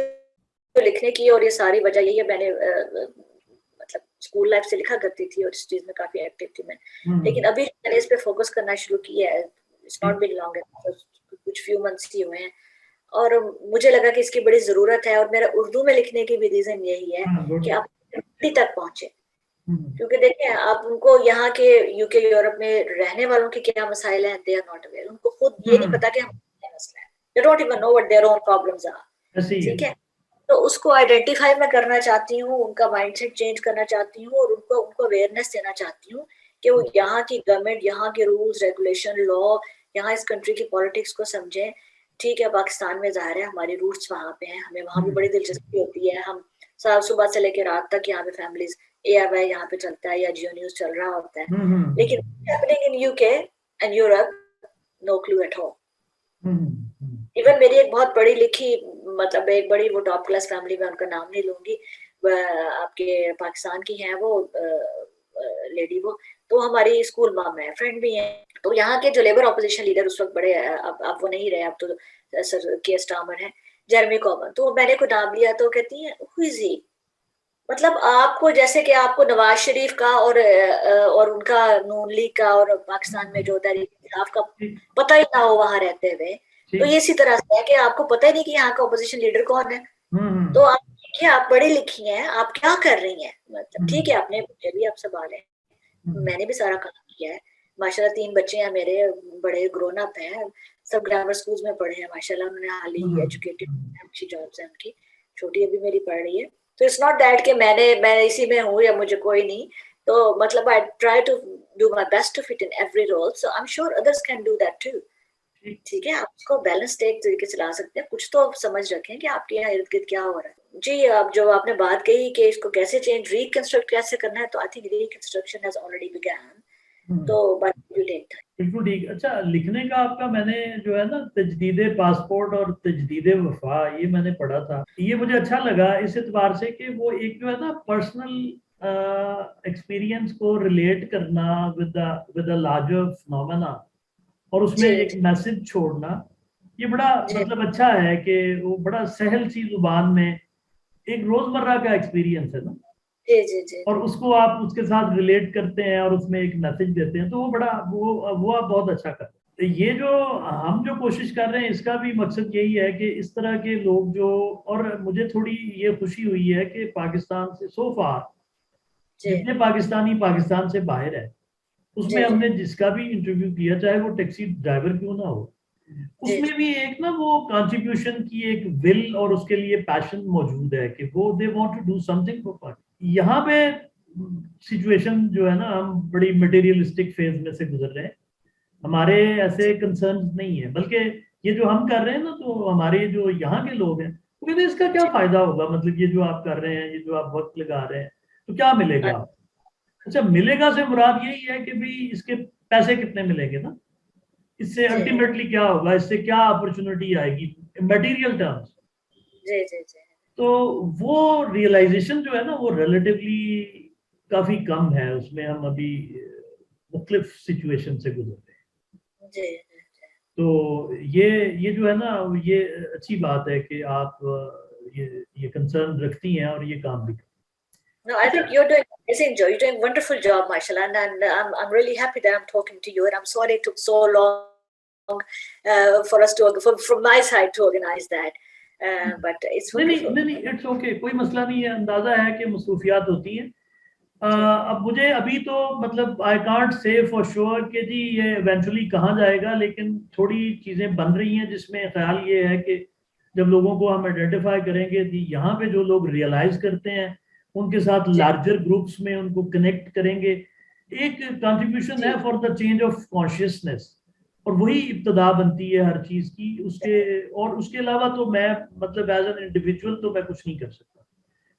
लिखने की और ये सारी वजह यही है, मैंने मतलब स्कूल लाइफ से लिखा करती थी और इस चीज में काफी एक्टिव थी मैं, लेकिन अभी मैंने इस पे फोकस करना शुरू किया है। इट्स नॉट बीन लॉन्ग, कुछ फ्यू मंथ्स ही हुए हैं, और मुझे लगा कि इसकी बड़ी जरूरत है। और मेरा उर्दू में लिखने की भी रीजन यही है कि आप तक पहुंचे, क्योंकि देखिए आप उनको यहाँ के यूके यूरोप में रहने वालों के क्या मसाइल हैं, दे आर नॉट अवेयर। उनको खुद ये नहीं पता कि हमारा क्या मसला है, they don't even know what their own problems are, ठीक है। तो उसको आइडेंटिफाई मैं करना चाहती हूँ, उनका माइंडसेट चेंज करना चाहती हूँ, और उनको अवेयरनेस देना चाहती हूँ कि वो यहाँ की गवर्नमेंट, यहाँ के रूल्स रेगुलेशन लॉ, यहाँ इस कंट्री की पॉलिटिक्स को समझें। ठीक है, पाकिस्तान में जाहिर है हमारी रूट्स वहाँ पे हैं, हमें वहाँ भी बड़ी दिलचस्पी होती है। हम सुबह से लेकर रात तक यहाँ पे फैमिलीज ARY यहाँ पे चलता है या जियो न्यूज चल रहा होता है, लेकिन happening in UK and Europe, no clue at all. Even मेरी एक बहुत पढ़ी लिखी, मतलब एक बड़ी वो टॉप क्लास फैमिली में, उनका नाम नहीं लूंगी, आपके पाकिस्तान की हैं वो लेडी, वो तो हमारी स्कूल मम है, फ्रेंड भी है। तो यहाँ के जो लेबर ऑपोजिशन लीडर उस वक्त बड़े, अब वो नहीं रहे, अब तो सर के स्टामर है, जेरेमी कॉर्बन। तो मैंने को नाम लिया तो कहती है हु इज ही, मतलब आपको जैसे कि आपको नवाज शरीफ का और उनका नून लीग का और पाकिस्तान में जो तहरीक इंसाफ का पता ही ना हो वहां रहते हुए, तो ये इसी तरह से है कि आपको पता ही नहीं कि यहाँ का ऑपोजिशन लीडर कौन है। तो आप देखिए, आप पढ़ी लिखी हैं, आप क्या कर रही हैं, मतलब ठीक है आपने बच्चे भी आप संभाले, मैंने भी सारा काम किया है माशाल्लाह। 3 बच्चे हैं मेरे, बड़े ग्रोन अप हैं, सब ग्रामर स्कूल्स में पढ़े हैं माशाल्लाह, उन्होंने हाल ही एजुकेटेड, अच्छी जॉब्स हैं उनकी, छोटी अभी मेरी पढ़ रही है। तो इट्स नॉट दैट कि मैं इसी में हूँ या मुझे कोई नहीं, तो मतलब I try to do my best to fit in every role, so I am sure others can do that too. ठीक है, आप उसको बैलेंस एक तरीके से ला सकते हैं, कुछ तो आप समझ रखें कि आपके यहाँ इर्द गिर्द क्या हो रहा है। जी, अब जो आपने बात कही कि इसको कैसे चेंज रिकंस्ट्रक्ट कैसे करना है, तो I think reconstruction has already begun, तो बट यू टेक बिल्कुल ठीक। अच्छा, लिखने का आपका मैंने जो है ना तजदीदे पासपोर्ट और तजदीदे वफा, ये मैंने पढ़ा था, ये मुझे अच्छा लगा इस एतबार से कि वो एक जो है ना पर्सनल एक्सपीरियंस को रिलेट करना विद अ लार्जर फिनोमेना और उसमें जी एक मैसेज छोड़ना, ये बड़ा जी मतलब अच्छा है कि वो बड़ा सहल सी जुबान में एक रोजमर्रा का एक्सपीरियंस है ना, जी जी जी और उसको आप उसके साथ रिलेट करते हैं और उसमें एक मैसेज देते हैं, तो वो बड़ा वो आप बहुत अच्छा कर रहे हैं। तो ये जो हम जो कोशिश कर रहे हैं इसका भी मकसद यही है कि इस तरह के लोग जो, और मुझे थोड़ी ये खुशी हुई है कि पाकिस्तान से सो फार जी जितने पाकिस्तानी पाकिस्तान से बाहर है उसमें जी जी हमने जिसका भी इंटरव्यू किया, चाहे वो टैक्सी ड्राइवर क्यों ना हो, जी उसमें भी एक ना वो कंट्रीब्यूशन की एक विल और उसके लिए पैशन मौजूद है कि वो they want to do something for Pakistan. यहाँ पे सिचुएशन जो है ना, हम बड़ी मटेरियलिस्टिक फेज में से गुजर रहे हैं, हमारे ऐसे कंसर्न नहीं है, बल्कि ये जो हम कर रहे हैं ना, तो हमारे जो यहाँ के लोग हैं वो कहते हैं इसका क्या फायदा होगा, मतलब ये जो आप कर रहे हैं, ये जो आप वक्त लगा रहे हैं, तो क्या मिलेगा। अच्छा, मिलेगा से मुराद यही है कि भाई इसके पैसे कितने मिलेंगे ना, इससे जी अल्टीमेटली क्या होगा, इससे क्या अपॉर्चुनिटी आएगी मटेरियल टर्म्स। जी जी जी तो वो रियलाइजेशन जो है ना वो रिलेटिवली काफी कम है, उसमें हम अभी मुख्तलिफ सिचुएशन से गुजर रहे हैं। जी तो ये जो है ना, ये अच्छी बात है कि आप ये कंसर्न रखती हैं और ये काम भी करती No, I हैं। think अच्छा, you're doing amazing job. You're doing wonderful job, Mashallah, and I'm really happy that I'm talking to you. And I'm sorry it took so long for us to from my side to organize that, but it's नहीं नहीं wonderful. नहीं नहीं, it's okay, कोई मसला नहीं है, अंदाजा है कि मसरूफियात होती हैं। जी अब मुझे अभी तो मतलब I can't say for sure कि जी ये इवेंचुअली कहाँ जाएगा, लेकिन थोड़ी चीज़ें बन रही हैं जिसमें ख्याल ये है कि जब लोगों को हम आइडेंटिफाई करेंगे, जी यहाँ पे जो लोग रियलाइज करते हैं उनके साथ जी लार्जर ग्रुप्स में उनको कनेक्ट करेंगे, एक कंट्रीब्यूशन है जी for the change of consciousness, और वही इब्तदा बनती है हर चीज़ की उसके। और उसके अलावा तो मैं मतलब एज एन इंडिविजुअल तो मैं कुछ नहीं कर सकता,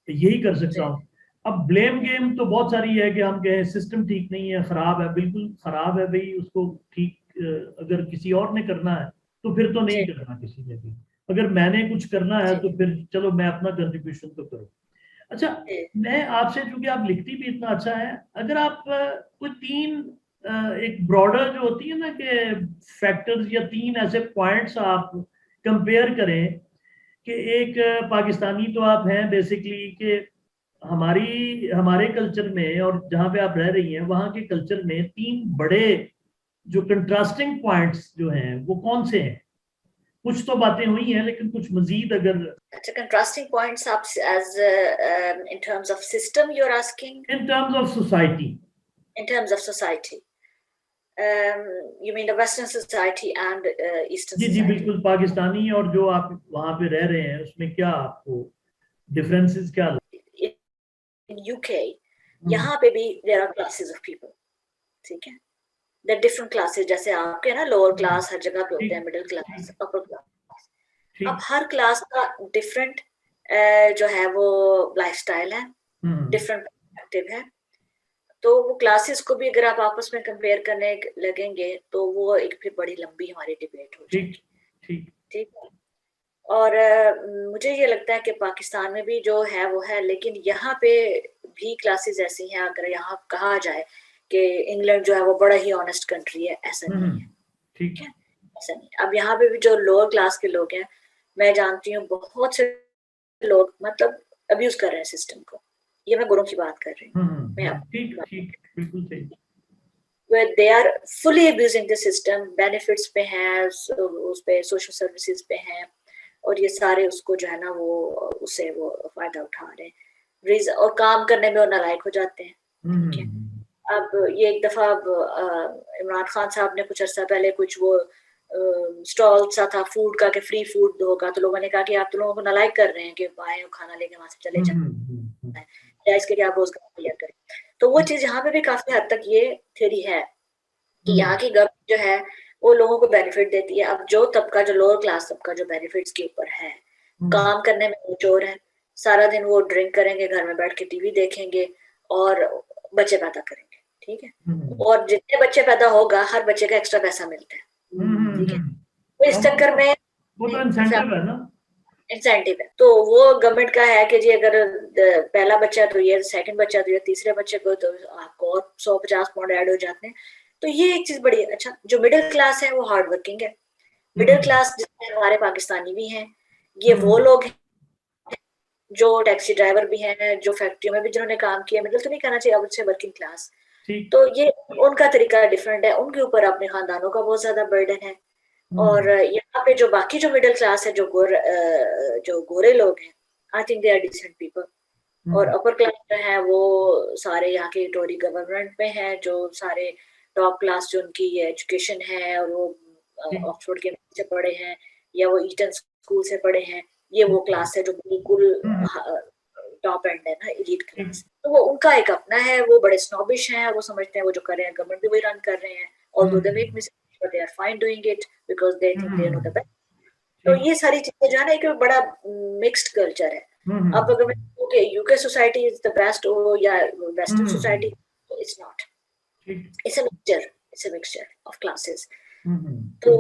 तो यही कर सकता जी हूँ। अब ब्लेम गेम तो बहुत सारी है कि हम कहें सिस्टम ठीक नहीं है, खराब है, बिल्कुल खराब है भाई, उसको ठीक अगर किसी और ने करना है तो फिर तो नहीं जी करना किसी ने भी, अगर मैंने कुछ करना है जी तो फिर चलो मैं अपना कंट्रीब्यूशन तो करूँ। अच्छा, जी मैं आपसे, चूंकि आप लिखती भी इतना अच्छा है, अगर आप कोई तीन एक ब्रॉडर जो होती है ना कि फैक्टर्स या तीन ऐसे पॉइंट्स आप कंपेयर करें कि एक पाकिस्तानी तो आप हैं बेसिकली कि हमारे कल्चर में और जहाँ पे आप रह रही हैं वहाँ के कल्चर में तीन बड़े जो कंट्रास्टिंग पॉइंट्स जो हैं वो कौन से हैं। कुछ तो बातें हुई हैं लेकिन कुछ मजीद अगर अच्छा, contrasting points up as in terms of system you're asking, in terms of society. in terms of society. Um, you mean the Western society and Eastern जी जी society? बिल्कुल, पाकिस्तानी और जो आप वहाँ पे रह रहे हैं उसमें क्या आपको डिफरेंसेस क्या In UK, हम्म, यहाँ पे भी there are classes of people, ठीक है? There are different classes, जैसे आपके ना lower class हर जगह पे होते ठीक हैं, middle class, ठीक upper class. अब ठीक। हर क्लास का different जो है वो lifestyle है, हम्म, different perspective है, तो वो क्लासेस को भी अगर आप आपस में कंपेयर करने लगेंगे तो वो एक फिर बड़ी लंबी हमारी डिबेट हो ठीक जाएगी, ठीक। ठीक है? और मुझे ये लगता है कि पाकिस्तान में भी जो है वो है, लेकिन यहाँ पे भी क्लासेस ऐसी हैं, अगर यहाँ कहा जाए कि इंग्लैंड जो है वो बड़ा ही ऑनेस्ट कंट्री है, ऐसा नहीं है, ठीक। ठीक है? ऐसा नहीं। अब यहाँ पे भी जो लोअर क्लास के लोग हैं, मैं जानती हूँ बहुत से लोग मतलब अब्यूज कर रहे हैं सिस्टम को, ये मैं गुरों की बात कर रही हूँ, मैं ठीक ठीक, बिल्कुल सही। where they are fully abusing the system, benefits पे हैं, उस पे social services पे हैं, और ये सारे उसको जो है ना वो उससे वो फायदा उठा रहे हैं, और काम करने में वो नालायक हो जाते हैं, ठीक है? अब ये एक दफा इमरान खान साहब ने कुछ अर्सा पहले कुछ वो स्टॉल सा था फूड का, कि फ्री फूड होगा, तो लोगों ने कहा कि आप तो लोगों को नालायक कर रहे हैं कि आए और खाना लेके वहां से चले जाए, या इसके लिए आप रोजगार तैयार करें। तो वो चीज यहाँ पे भी काफी हद तक ये थ्योरी है कि यहाँ की गवर्नमेंट जो है वो लोगों को बेनिफिट देती है। अब जो तबका, जो लोअर क्लास तबका जो बेनिफिट्स के ऊपर है, काम करने में चोर है, सारा दिन वो ड्रिंक करेंगे, घर में बैठ के टीवी देखेंगे और बच्चे पैदा करेंगे, ठीक है। और जितने बच्चे पैदा होगा हर बच्चे का एक्स्ट्रा पैसा मिलता है, ठीक है। तो इस चक्कर में वो तो इंसेंटिव है ना, इंसेंटिव है। तो वो गवर्नमेंट का है कि जी अगर पहला बच्चा तो ये, सेकंड बच्चा तो ये, तीसरे बच्चे को तो आपको और 150 पाउंड ऐड हो जाते हैं। तो ये एक चीज बड़ी अच्छा। जो मिडिल क्लास है वो हार्ड वर्किंग है। मिडिल क्लास जिसमें हमारे पाकिस्तानी भी हैं, ये वो लोग हैं जो टैक्सी ड्राइवर भी हैं, जो फैक्ट्रियों में भी जिन्होंने काम किया। मिडिल तो नहीं कहना चाहिए, अब से वर्किंग क्लास। तो ये उनका तरीका डिफरेंट है, उनके ऊपर अपने खानदानों का बहुत ज्यादा बर्डन है। और यहाँ पे जो बाकी जो मिडिल क्लास है, जो गोरे लोग हैं, I think they are decent people. और अपर क्लास जो है वो सारे यहाँ के टोरी गवर्नमेंट में है, जो सारे टॉप क्लास जो उनकी एजुकेशन है और वो ऑक्सफोर्ड के से पढ़े हैं या वो ईटन स्कूल से पढ़े हैं, ये वो क्लास है जो बिल्कुल टॉप एंड है ना, एलीट क्लास। तो वो उनका एक अपना है, वो बड़े स्नॉबिश हैं और वो समझते हैं वो जो कर रहे हैं गवर्नमेंट भी वही रन कर रहे हैं, although they make mistakes but they are fine doing it because they think they know the best. तो ये सारी चीजें जो है ना, एक बड़ा मिक्स्ड कल्चर है। अब अगर मैं कहूँ कि UK society is the best हो या western society, it's not, it's a mixture of classes. तो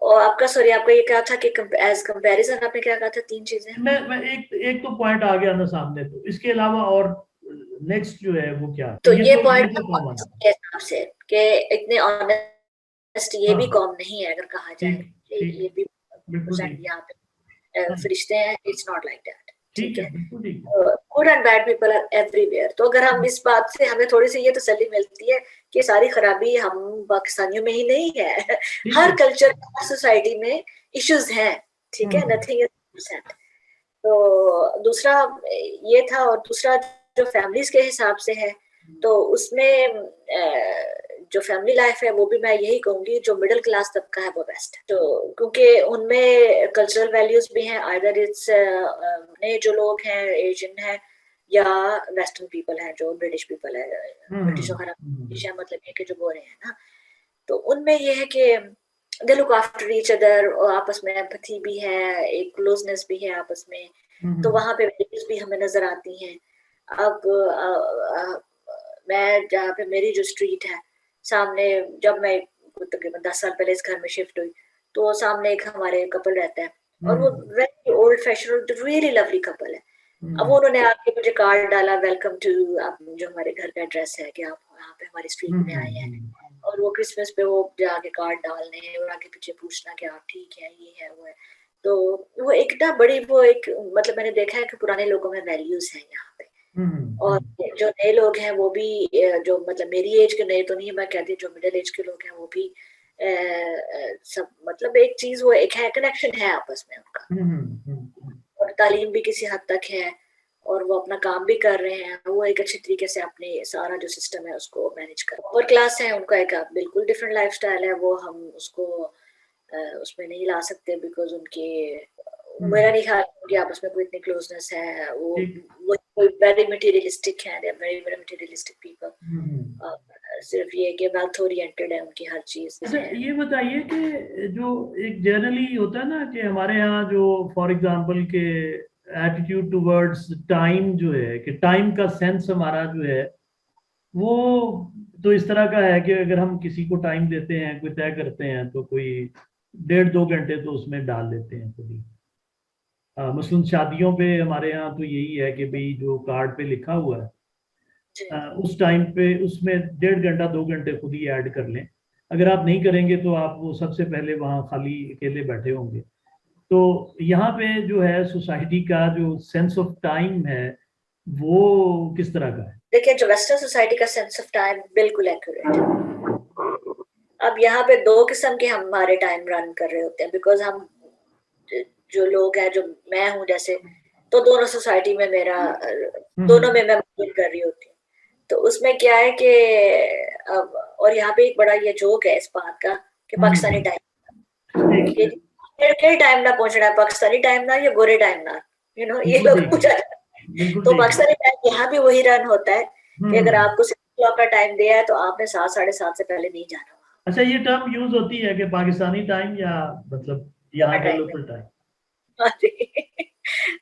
और आपका सॉरी आपका ये क्या था कि एज कंपैरिजन आपने क्या कहा था? 3 चीजें। मैं एक तो पॉइंट आ गया ना सामने, तो इसके अलावा और नेक्स्ट जो है वो क्या? तो ये पॉइंट हिसाब से कि इतने ऑनेस्ट ये भी कॉम नहीं है, अगर कहा जाए ये भी यहाँ पे फरिश्ते हैं, इट्स नॉट लाइक दैट, ठीक है। Good and bad people are everywhere. तो अगर हम इस बात से, हमें थोड़ी सी ये तसल्ली मिलती है कि सारी खराबी हम पाकिस्तानियों में ही नहीं है, हर कल्चर, हर सोसाइटी में इश्यूज हैं, ठीक है, नथिंग इज 100%। तो दूसरा ये था। और दूसरा जो फैमिलीज के हिसाब से है, तो उसमें जो फैमिली लाइफ है वो भी मैं यही कहूंगी जो मिडिल क्लास तबका है वो बेस्ट है। तो क्योंकि उनमें कल्चरल वैल्यूज भी हैं, आइदर इट्स नए जो लोग हैं एशियन है या वेस्टर्न पीपल है, जो ब्रिटिश पीपल है, ब्रिटिश वगैरह, मतलब ये कि जो गोरे हैं ना, तो उनमें ये है कि they look after each other, और आपस में एम्पैथी भी है, एक क्लोजनेस भी है आपस में। तो वहां पे वैल्यूज भी हमें नजर आती हैं। अब मैं जहाँ पे मेरी जो स्ट्रीट है सामने, जब मैं तकरीबन 10 साल पहले इस घर में शिफ्ट हुई, तो सामने एक हमारे कपल रहता है और वो very old fashion, really lovely couple है। अब उन्होंने आके मुझे कार्ड डाला, वेलकम टू, जो हमारे घर का एड्रेस है कि आप यहाँ पे हमारी स्ट्रीट में आए हैं, और वो क्रिसमस पे वो जाके कार्ड डालने और आगे पीछे पूछना कि आप ठीक है, ये है वो है। तो वो एक ना बड़ी, वो एक मतलब मैंने देखा है कि पुराने लोगों में वैल्यूज हैं यहाँ पे। और जो नए लोग हैं वो भी, जो मतलब मेरी एज के नए तो नहीं है, मैं कहती हूँ जो मिडिल एज के लोग हैं वो भी सब, मतलब एक चीज, वो एक है, कनेक्शन है आपस में उनका, और तालीम भी किसी हद तक है, और वो अपना काम भी कर रहे हैं, वो एक अच्छे तरीके से अपने सारा जो सिस्टम है उसको मैनेज कर। और क्लास है उनका एक बिल्कुल डिफरेंट लाइफस्टाइल है, वो हम उसको उसमें नहीं ला सकते, बिकॉज उनके, मेरा नहीं ख्याल कि आपस में कोई इतनी क्लोजनेस है। वो वेरी मटेरियलिस्टिक है, they are very very materialistic people. सिर्फ ये कि वेल्थ ओरिएंटेड है उनकी हर चीज। अच्छा ये बताइए कि जो एक जनरली होता है ना कि हमारे यहाँ जो फॉर एग्जांपल के एटीट्यूड टुवर्ड्स टाइम जो है, कि टाइम का सेंस हमारा जो है वो तो इस तरह का है कि अगर हम किसी को टाइम देते हैं, कोई तय करते हैं, तो कोई 1.5-2 घंटे तो उसमें डाल देते हैं कभी। मसलन शादियों पे हमारे यहाँ तो यही है कि भाई जो कार्ड पे लिखा हुआ है उस टाइम पे उसमें 1.5 घंटा 2 घंटे खुद ही ऐड कर लें। अगर आप नहीं करेंगे तो आप वो सबसे पहले वहाँ खाली अकेले बैठे होंगे। तो यहाँ पे जो है सोसाइटी का जो सेंस ऑफ टाइम है वो किस तरह का है? देखिए, जो वेस्टर्न सोसाइटी का सेंस ऑफ टाइम बिल्कुल एक्यूरेट है। अब यहाँ पे 2 किस्म के हमारे टाइम रन कर रहे होते हैं, बिकॉज हम जो लोग हैं, जो मैं हूँ जैसे, तो दोनों सोसाइटी में मेरा, दोनों में मैं मदद कर रही होती हूँ। तो उसमें क्या है कि अब, और यहाँ पे एक बड़ा ये जोक है इस बात का कि पाकिस्तानी टाइम, के टाइम ना पहुंचना है, पाकिस्तानी टाइम ना या गोरे टाइम ना, ये लोग पूछा। तो पाकिस्तानी टाइम यहाँ भी वही रन होता है कि अगर आपको 6 o'clock का टाइम दिया है तो आपने 7, 7:30 से पहले नहीं जाना। अच्छा, ये टर्म यूज होती है कि पाकिस्तानी टाइम या मतलब यहाँ का लोकल टाइम?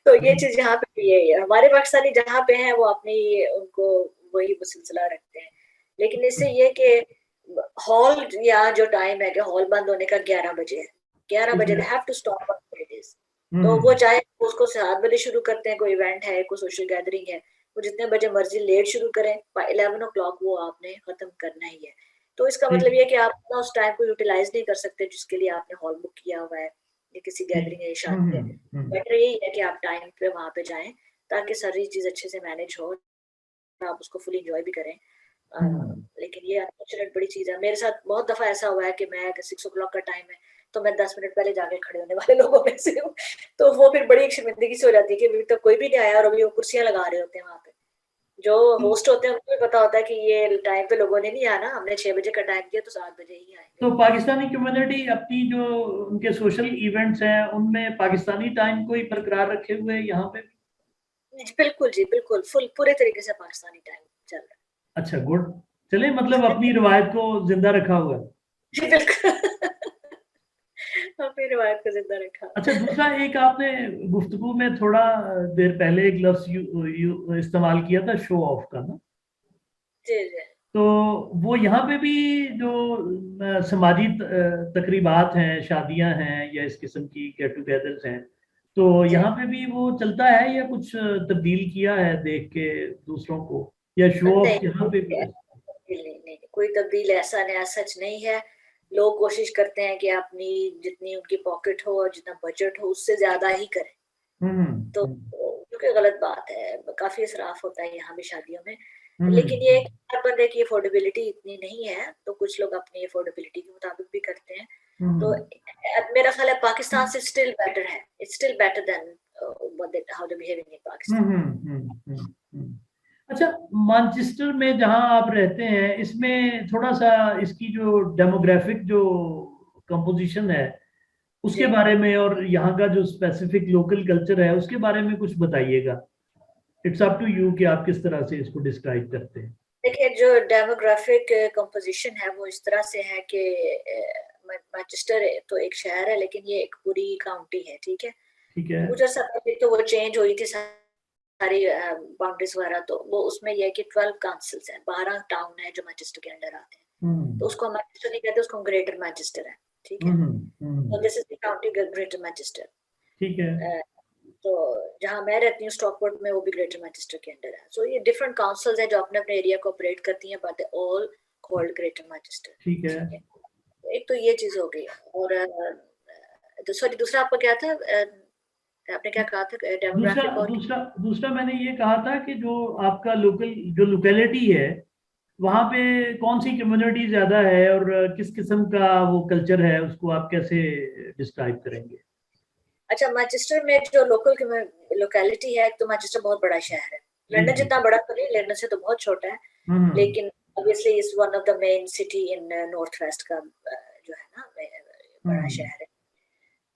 तो ये चीज यहाँ पे भी है, हमारे पाकिस्तानी जहाँ पे हैं वो अपनी उनको वही वो सिलसिला रखते हैं। लेकिन इससे ये कि हॉल या जो टाइम है कि हॉल बंद होने का 11 बजे है, 11 बजे they have to stop activities. तो वो चाहे उसको 7 बजे शुरू करते हैं, कोई इवेंट है, कोई सोशल गैदरिंग है, वो जितने बजे मर्जी लेट शुरू करें, 11 o'clock वो आपने खत्म करना ही है। तो इसका मतलब ये है कि आप अपना उस टाइम को यूटिलाइज नहीं कर सकते जिसके लिए आपने हॉल बुक किया हुआ है या किसी गैदरिंग या शादी है। बेटर यही है कि आप टाइम पे वहां पे जाएं ताकि सारी चीज अच्छे से मैनेज हो, आप उसको फुल एंजॉय भी करें। लेकिन ये अनफॉर्चुनेट बड़ी चीज है, मेरे साथ बहुत दफा ऐसा हुआ है कि मैं 6 o'clock का टाइम है तो मैं 10 मिनट पहले जाके खड़े होने वाले लोगों में से हूँ। तो वो फिर बड़ी एक शर्मिंदगी से हो जाती है कि अभी तक कोई भी नहीं आया और अभी वो कुर्सियां लगा रहे होते हैं वहां पे। जो होस्ट होते हैं उनको भी पता होता है कि ये टाइम पे लोगों ने नहीं आना, हमने 6 बजे का टाइम दिया तो 7 बजे ही आएंगे। तो पाकिस्तानी कम्युनिटी अपनी जो उनके सोशल इवेंट्स हैं उनमें पाकिस्तानी टाइम को ही बरकरार रखे हुए है यहाँ पे? बिल्कुल जी, बिल्कुल फुल पूरे तरीके से पाकिस्तानी टाइम चल रहा है। अच्छा, गुड। चले, मतलब अपनी रिवायत को जिंदा रखा हुआ है। जी बिल्कुल। अपनी रिवायत को जिंदा रखा। अच्छा, दूसरा एक आपने गुफ्तगू में थोड़ा देर पहले एक लफ्ज इस्तेमाल किया था, शो ऑफ का ना। जी जी तो वो यहाँ पे भी जो समाजी तकरीबात हैं, शादियां हैं या इस किस्म की गेट टुगेदर्स हैं, तो जी। यहाँ पे भी वो चलता है या कुछ तब्दील किया है देख के दूसरों को, या शो नहीं ऑफ यहाँ पे भी? नहीं, कोई तब्दील ऐसा नहीं, सच नहीं है। लोग कोशिश करते हैं कि अपनी जितनी उनकी पॉकेट हो और जितना बजट हो उससे ज्यादा ही करें। हम्म तो हम्म जो कि गलत बात है, काफी इसराफ होता है यहाँ भी शादियों में। लेकिन हम्म ये है कि हर बंदे की अफोर्डेबिलिटी इतनी नहीं है, तो कुछ लोग अपनी अफोर्डेबिलिटी के मुताबिक भी करते हैं। तो हम्म मेरा ख्याल है पाकिस्तान से स्टिल बेटर है, it's still better than how they behaving in hmm Pakistan. Hmm hmm hmm. अच्छा, मैनचेस्टर में जहां आप रहते हैं, इसमें थोड़ा सा इसकी जो डेमोग्राफिक जो कंपोजिशन है उसके जी बारे में और यहाँ का जो स्पेसिफिक लोकल कल्चर है उसके बारे में कुछ बताइएगा। इट्स अप टू यू कि आप किस तरह से इसको डिस्क्राइब करते हैं। देखिए, जो डेमोग्राफिक कंपोजिशन है वो इस तरह से है कि मैनचेस्टर तो एक शहर है लेकिन ये एक पूरी काउंटी है, ठीक है। ठीक है। कुछ अर्सा पहले तो वो चेंज हुई थी सारी बाउंड्रीज वगैरह, तो वो उसमें ये है कि 12 काउंसिल्स हैं, 12 टाउन है जो मैनचेस्टर के अंडर आते हैं। तो उसको हम मैनचेस्टर नहीं कहते, उसको हम ग्रेटर मैनचेस्टर है, ठीक है। तो this is the county greater Manchester. ठीक है। तो जहाँ मैं रहती हूँ स्टॉकपोर्ट में, वो भी ग्रेटर मैनचेस्टर के अंडर है। सो ये डिफरेंट काउंसिल्स हैं जो अपने अपने एरिया को ऑपरेट करती हैं, but they all called greater Manchester, ठीक है। ठीक है। एक तो ये चीज हो गई। और तो सॉरी, दूसरा आपका क्या था? आपने क्या कहा था दूसरा डेमोग्राफिक और? दूसरा दूसरा मैंने ये कहा था कि जो आपका लोकल जो लोकेलिटी है वहाँ पे कौन सी कम्युनिटी ज्यादा है और किस किस्म का वो कल्चर है, उसको आप कैसे डिस्क्राइब करेंगे? अच्छा, मैनचेस्टर में जो लोकल लोकेलिटी है, तो मैनचेस्टर बहुत बड़ा शहर है। जी लंदन जी। जितना बड़ा तो नहीं, लंदन से तो बहुत छोटा है, हम्म लेकिन obviously is one of the main city in north west का जो है ना बड़ा हम्म शहर है।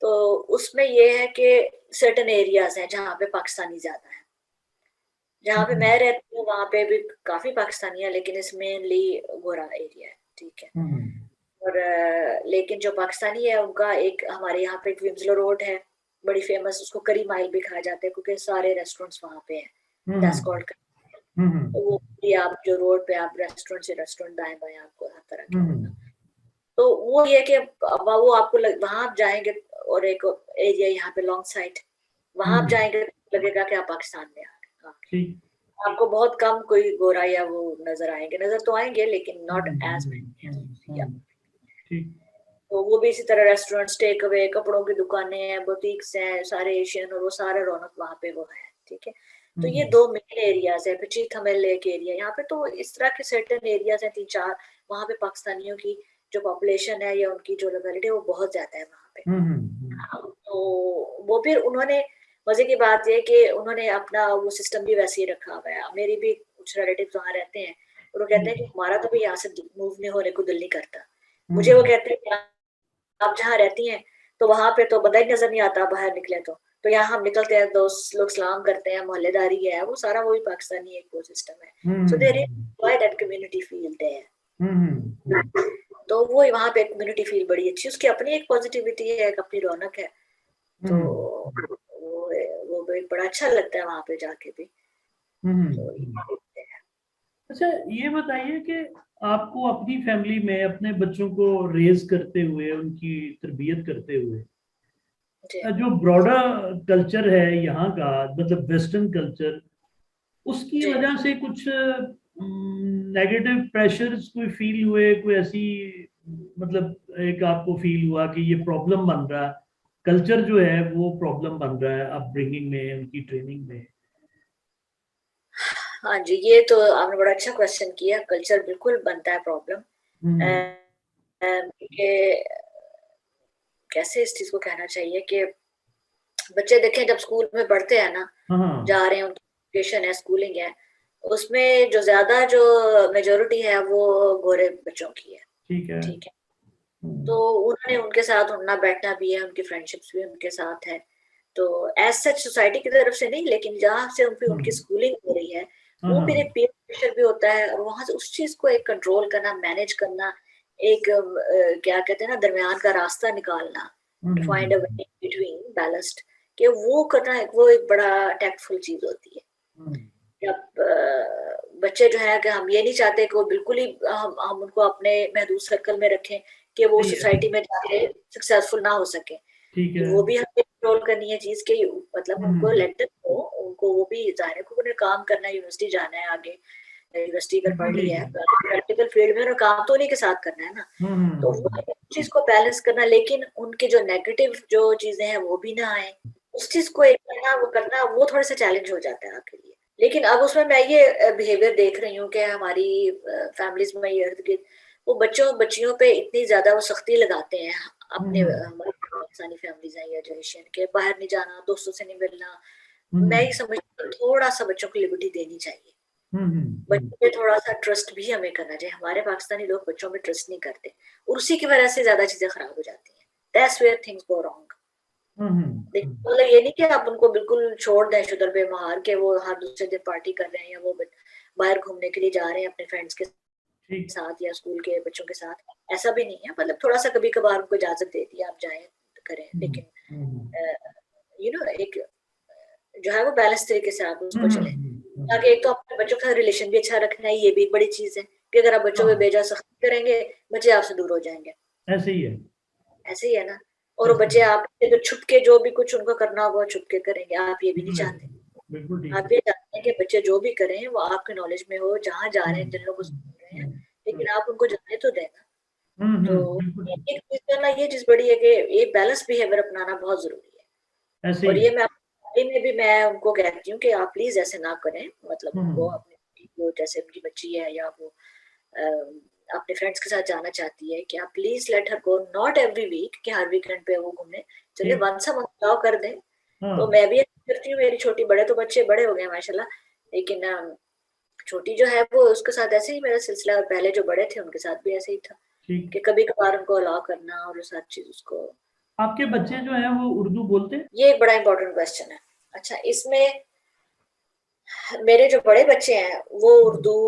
तो उसमें ये है कि सर्टेन एरियाज हैं जहाँ पे पाकिस्तानी ज्यादा है। जहाँ पे हम्म मैं रहती हूँ वहां पे भी काफी पाकिस्तानी है, लेकिन इसमें मेनली गोरा एरिया है, ठीक है। हम्म और लेकिन जो पाकिस्तानी है उनका एक, हमारे यहाँ पे एक विम्सलो रोड है बड़ी फेमस, उसको करी माइल भी कहा जाता है क्योंकि सारे रेस्टोरेंट्स वहां पे हैं। That's hmm called. तो वो भी आप जो रोड पे आप रेस्टोरेंट से रेस्टोरेंट दाएं बाएं आपको हर तरह के हम्म मिलेगा। तो वो ये कि वो आपको वहां आप जाएंगे, और एक एरिया यहाँ पे लॉन्ग साइड, वहां आप हम्म। जाएंगे तो लगेगा कि आप पाकिस्तान में आ गए। हाँ। ठीक। आपको बहुत कम कोई गोरा या वो नजर आएंगे, नजर तो आएंगे लेकिन नॉट एज मैनी। ठीक। तो वो भी इसी तरह रेस्टोरेंट्स, टेक अवे, कपड़ों की दुकानें हैं, बुटीक्स हैं, सारे एशियन, और वो सारे रौनक वहां पे वो है, ठीक है। तो ये दो मेन एरियाज है। फिर चीथमल लेक एरिया, यहाँ पे तो इस तरह के सर्टेन एरियाज हैं 3-4, वहां पे पाकिस्तानियों की जो पॉपुलेशन है या उनकी जो लोकेलिटी है वो बहुत ज्यादा है वहां पे। तो वो फिर उन्होंने, मजे की बात ये कि उन्होंने अपना वो सिस्टम भी वैसे ही रखा हुआ है। मेरी भी कुछ रिलेटिव वहां रहते हैं और वो कहते हैं कि हमारा तो भी यहाँ से मूव नहीं होने को दिल नहीं करता। मुझे वो कहते हैं आप जहाँ रहती हैं तो वहां पे तो बंदा ही नजर नहीं आता बाहर निकले तो यहाँ हम निकलते हैं, दोस्त लोग सलाम करते हैं, मोहल्लेदारी है, वो सारा वही पाकिस्तानी एक वो सिस्टम है। So there is that community feel there. तो वो वहां पे कम्युनिटी फील बड़ी अच्छी, उसकी अपनी एक पॉजिटिविटी है, एक अपनी रौनक है। तो वो वो भी बड़ा अच्छा लगता है वहां पे जाके भी। तो ये है। अच्छा, ये बताइए कि आपको अपनी फैमिली में अपने बच्चों को रेज करते हुए, उनकी तरबियत करते हुए, जी जो ब्रॉडर कल्चर है यहाँ का, मतलब वेस्टर्न कल्चर, उसकी जी वजह से कुछ नेगेटिव प्रेशर्स कोई फील हुए, कोई ऐसी, मतलब एक आपको फील हुआ कि ये प्रॉब्लम बन रहा है, कल्चर जो है वो प्रॉब्लम बन रहा है अपब्रिंगिंग में, उनकी ट्रेनिंग में? हाँ जी, ये तो आपने बड़ा अच्छा क्वेश्चन किया। कल्चर बिल्कुल बनता है प्रॉब्लम। हम्म। कि कैसे इस चीज को कहना चाहिए कि बच्चे देखें जब स्कूल में पढ़ते हैं ना, हाँ। जा रहे हैं, उनकी एजुकेशन है, स्कूलिंग है, उसमें जो ज्यादा जो मेजोरिटी है वो गोरे बच्चों की है। ठीक है। ठीक है। तो उन्होंने उनके साथ उठना बैठना भी है, उनकी फ्रेंडशिप्स भी उनके साथ है। तो एज सच सोसाइटी की तरफ से नहीं, लेकिन जहाँ से उनकी हम्म। स्कूलिंग हो रही है, वो हाँ। फिर एक पीयर प्रेशर भी होता है, और वहां से उस चीज को एक कंट्रोल करना, मैनेज करना, एक क्या कहते हैं ना, दरमियान का रास्ता निकालना, to find a way between balanced, कि वो करना वो एक बड़ा टैक्टफुल चीज होती है। जब बच्चे जो है कि हम ये नहीं चाहते कि वो बिल्कुल ही हम उनको अपने महदूद सर्कल में रखें कि वो सही है। सोसाइटी में जाके सक्सेसफुल ना हो सके। ठीक है। वो भी हमें कंट्रोल करनी है चीज के, मतलब उनको हम्म। लेटर हो, उनको वो भी जाहिर है कि उन्हें काम करना है, यूनिवर्सिटी जाना है आगे, यूनिवर्सिटी अगर बिल्कुल पढ़ ली ठीक है है। प्रैक्टिकल फील्ड में, उन्हें काम तो उन्हीं के साथ करना है ना। तो वो हम्म। चीज को बैलेंस करना, लेकिन उनके जो नेगेटिव जो चीजें हैं वो भी ना आए, उस चीज को एक करना वो थोड़ा सा चैलेंज हो जाता है आपके लिए। लेकिन अब उसमें मैं ये बिहेवियर देख रही हूँ कि हमारी फैमिलीज में ये इर्द गिर्द वो बच्चों बच्चियों पे इतनी ज्यादा वो सख्ती लगाते हैं, अपने हम्म। हमारी पाकिस्तानी फैमिलीज हैं या जो एशियन के, बाहर नहीं जाना, दोस्तों से नहीं मिलना। मैं ये हम्म। समझती हूँ थोड़ा सा बच्चों को लिबर्टी देनी चाहिए, हम्म। बच्चों पे थोड़ा सा ट्रस्ट भी हमें करना चाहिए। हमारे पाकिस्तानी लोग बच्चों पे ट्रस्ट नहीं करते, और उसी की वजह से ज्यादा चीजें खराब हो जाती हैं। That's where things go wrong. मतलब ये नहीं कि आप उनको बिल्कुल छोड़ दें शुतर बेमहार के वो हर दूसरे दिन पार्टी कर रहे हैं, या वो बाहर घूमने के लिए जा रहे हैं अपने फ्रेंड्स के ठीक। साथ या स्कूल के बच्चों के साथ, ऐसा भी नहीं है। मतलब थोड़ा सा कभी कभार उनको इजाजत दे दी, आप जाएं करें, लेकिन एक जो है वो बैलेंस तरीके से आप उसको चले, ताकि एक तो अपने बच्चों का रिलेशन भी अच्छा रखना है, ये भी एक बड़ी चीज है कि अगर आप बच्चों पे हाँ, बेजा सख्ती करेंगे, बच्चे आपसे दूर हो जाएंगे। ऐसे ही है। ऐसे ही है ना। और वो ऐसे ही बच्चे है। आप जो छुप के जो भी कुछ उनको करना होगा छुप के करेंगे, आप ये भी नहीं बिल्कुल ऐसे चाहते। ही। बिल्कुल ठीक आप है। ये चाहते हैं कि बच्चे जो भी करें वो आपके नॉलेज में हो, जहाँ जा रहे हैं, हम्म। जिन लोगों से हम्म। मिल रहे हैं, लेकिन आप उनको जाने तो देना। तो बिल्कुल ठीक। एक चीज करना, ये चीज बड़ी है कि ये बैलेंस बिहेवियर अपनाना बहुत जरूरी है। ऐसे और ही ये है। मैं अपनी में भी मैं उनको कहती हूँ कि आप प्लीज ऐसे ना करें, मतलब उनको हम्म। अपनी वो जैसे उनकी बच्ची है या वो अपने फ्रेंड्स के साथ जाना चाहती है, कि आप please let her go, not every week कि हर वीकेंड पे वो घूमने चले, ठीक। वंस अ मंथ अलाउ कर दें। तो हाँ। मैं भी ऐसा करती हूँ, मेरी छोटी, बड़े तो बच्चे बड़े हो गए माशाल्लाह, लेकिन छोटी जो है वो उसके साथ ऐसे ही मेरा सिलसिला, और पहले जो बड़े थे उनके साथ भी ऐसे ही था ठीक। कि कभी कभार उनको अलाउ करना, और उस हर चीज उसको। आपके बच्चे जो हैं वो उर्दू बोलते हैं? ये एक बड़ा इंपॉर्टेंट क्वेश्चन है। अच्छा, इसमें मेरे जो बड़े बच्चे हैं वो उर्दू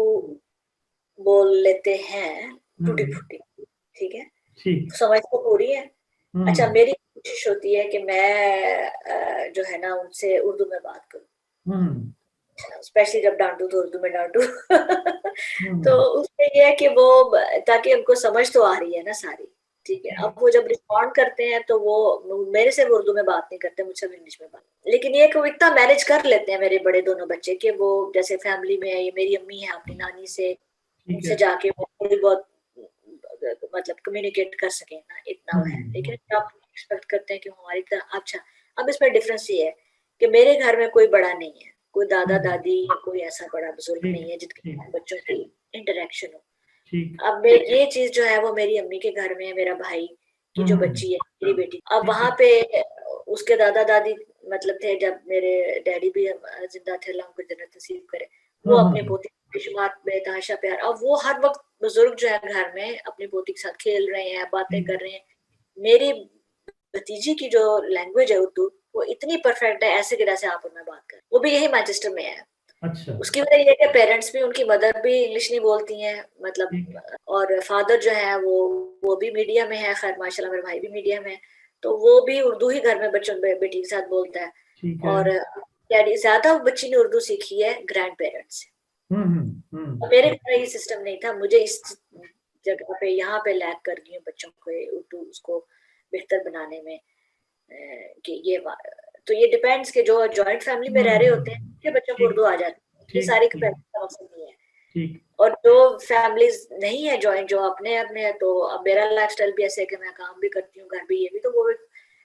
बोल लेते हैं टूटी हम्म। फूटी, ठीक है, ठीक। समझ तो पूरी है। अच्छा, हम्म। मेरी कोशिश होती है कि मैं जो है ना उनसे उर्दू में बात करूं, हम्म। स्पेशली जब डांटू तो उर्दू में डांटू। तो हम्म। उसमें यह है कि वो, ताकि उनको समझ तो आ रही है ना सारी, ठीक है। अब ठीक। वो जब रिस्पॉन्ड करते हैं तो वो मेरे से वो उर्दू में बात नहीं करते, मुझसे भी इंग्लिश में बात, लेकिन ये कि वो इतना मैनेज कर लेते हैं मेरे बड़े दोनों बच्चे, कि वो जैसे फैमिली में ये मेरी अम्मी है, अपनी नानी से ठीक उनसे है। जाके वो थोड़ी बहुत मतलब कम्युनिकेट कर सके ना, इतना वो है। हम्म। लेकिन आप एक्सपेक्ट करते हैं कि वो हमारी तरह। अच्छा, अब इसमें डिफरेंस ये है कि मेरे घर में कोई बड़ा नहीं है, कोई दादा हम्म। दादी या कोई ऐसा बड़ा बुजुर्ग ठीक। नहीं है जिनके ठीक। साथ बच्चों की इंटरेक्शन हो। ठीक। अब ये चीज जो है वो मेरी अम्मी के घर में है, मेरा भाई की जो हम्म। बच्ची है, मेरी बेटी, अब ठीक वहां है। पे उसके दादा दादी मतलब थे जब मेरे डैडी भी जिंदा थे, अल्लाह उनको जन्नत नसीब करे, वो अपने हम्म। पोते बेशुमार बेतहाशा प्यार। अब वो हर वक्त बुजुर्ग जो है घर में अपनी पोती के साथ खेल रहे हैं, बातें ठीक। कर रहे हैं। मेरी भतीजी की जो लैंग्वेज है उर्दू, वो इतनी परफेक्ट है, ऐसे की जैसे आप उनमें बात करें। वो भी यही मैनचेस्टर में है। अच्छा। उसकी वजह ये है कि पेरेंट्स भी, उनकी मदर भी इंग्लिश नहीं बोलती हैं, मतलब, ठीक। और फादर जो है वो भी मीडिया में है, खैर माशाल्लाह मेरा भाई भी मीडिया में है, तो वो भी उर्दू ही घर में बच्चों बेटी के साथ बोलता है। ठीक है। और डैडी, ज्यादा बच्ची ने उर्दू सीखी है ग्रैंड पेरेंट्स से। मेरे घर में ये सिस्टम नहीं था। मुझे इस जगह पे यहाँ पे लैग कर गई हूँ बच्चों को उर्दू उसको बेहतर बनाने में। कि तो ये डिपेंड्स कि जो जॉइंट फैमिली में रह रहे होते हैं के बच्चों को उर्दू आ जाती है, ये सारी कैपेसिटी का मकसद नहीं है। ठीक। और जो फैमिलीज नहीं है जॉइंट, जो अपने अपने है, तो अब मेरा लाइफस्टाइल भी ऐसे है कि मैं काम भी करती हूँ, घर भी, ये भी, तो वो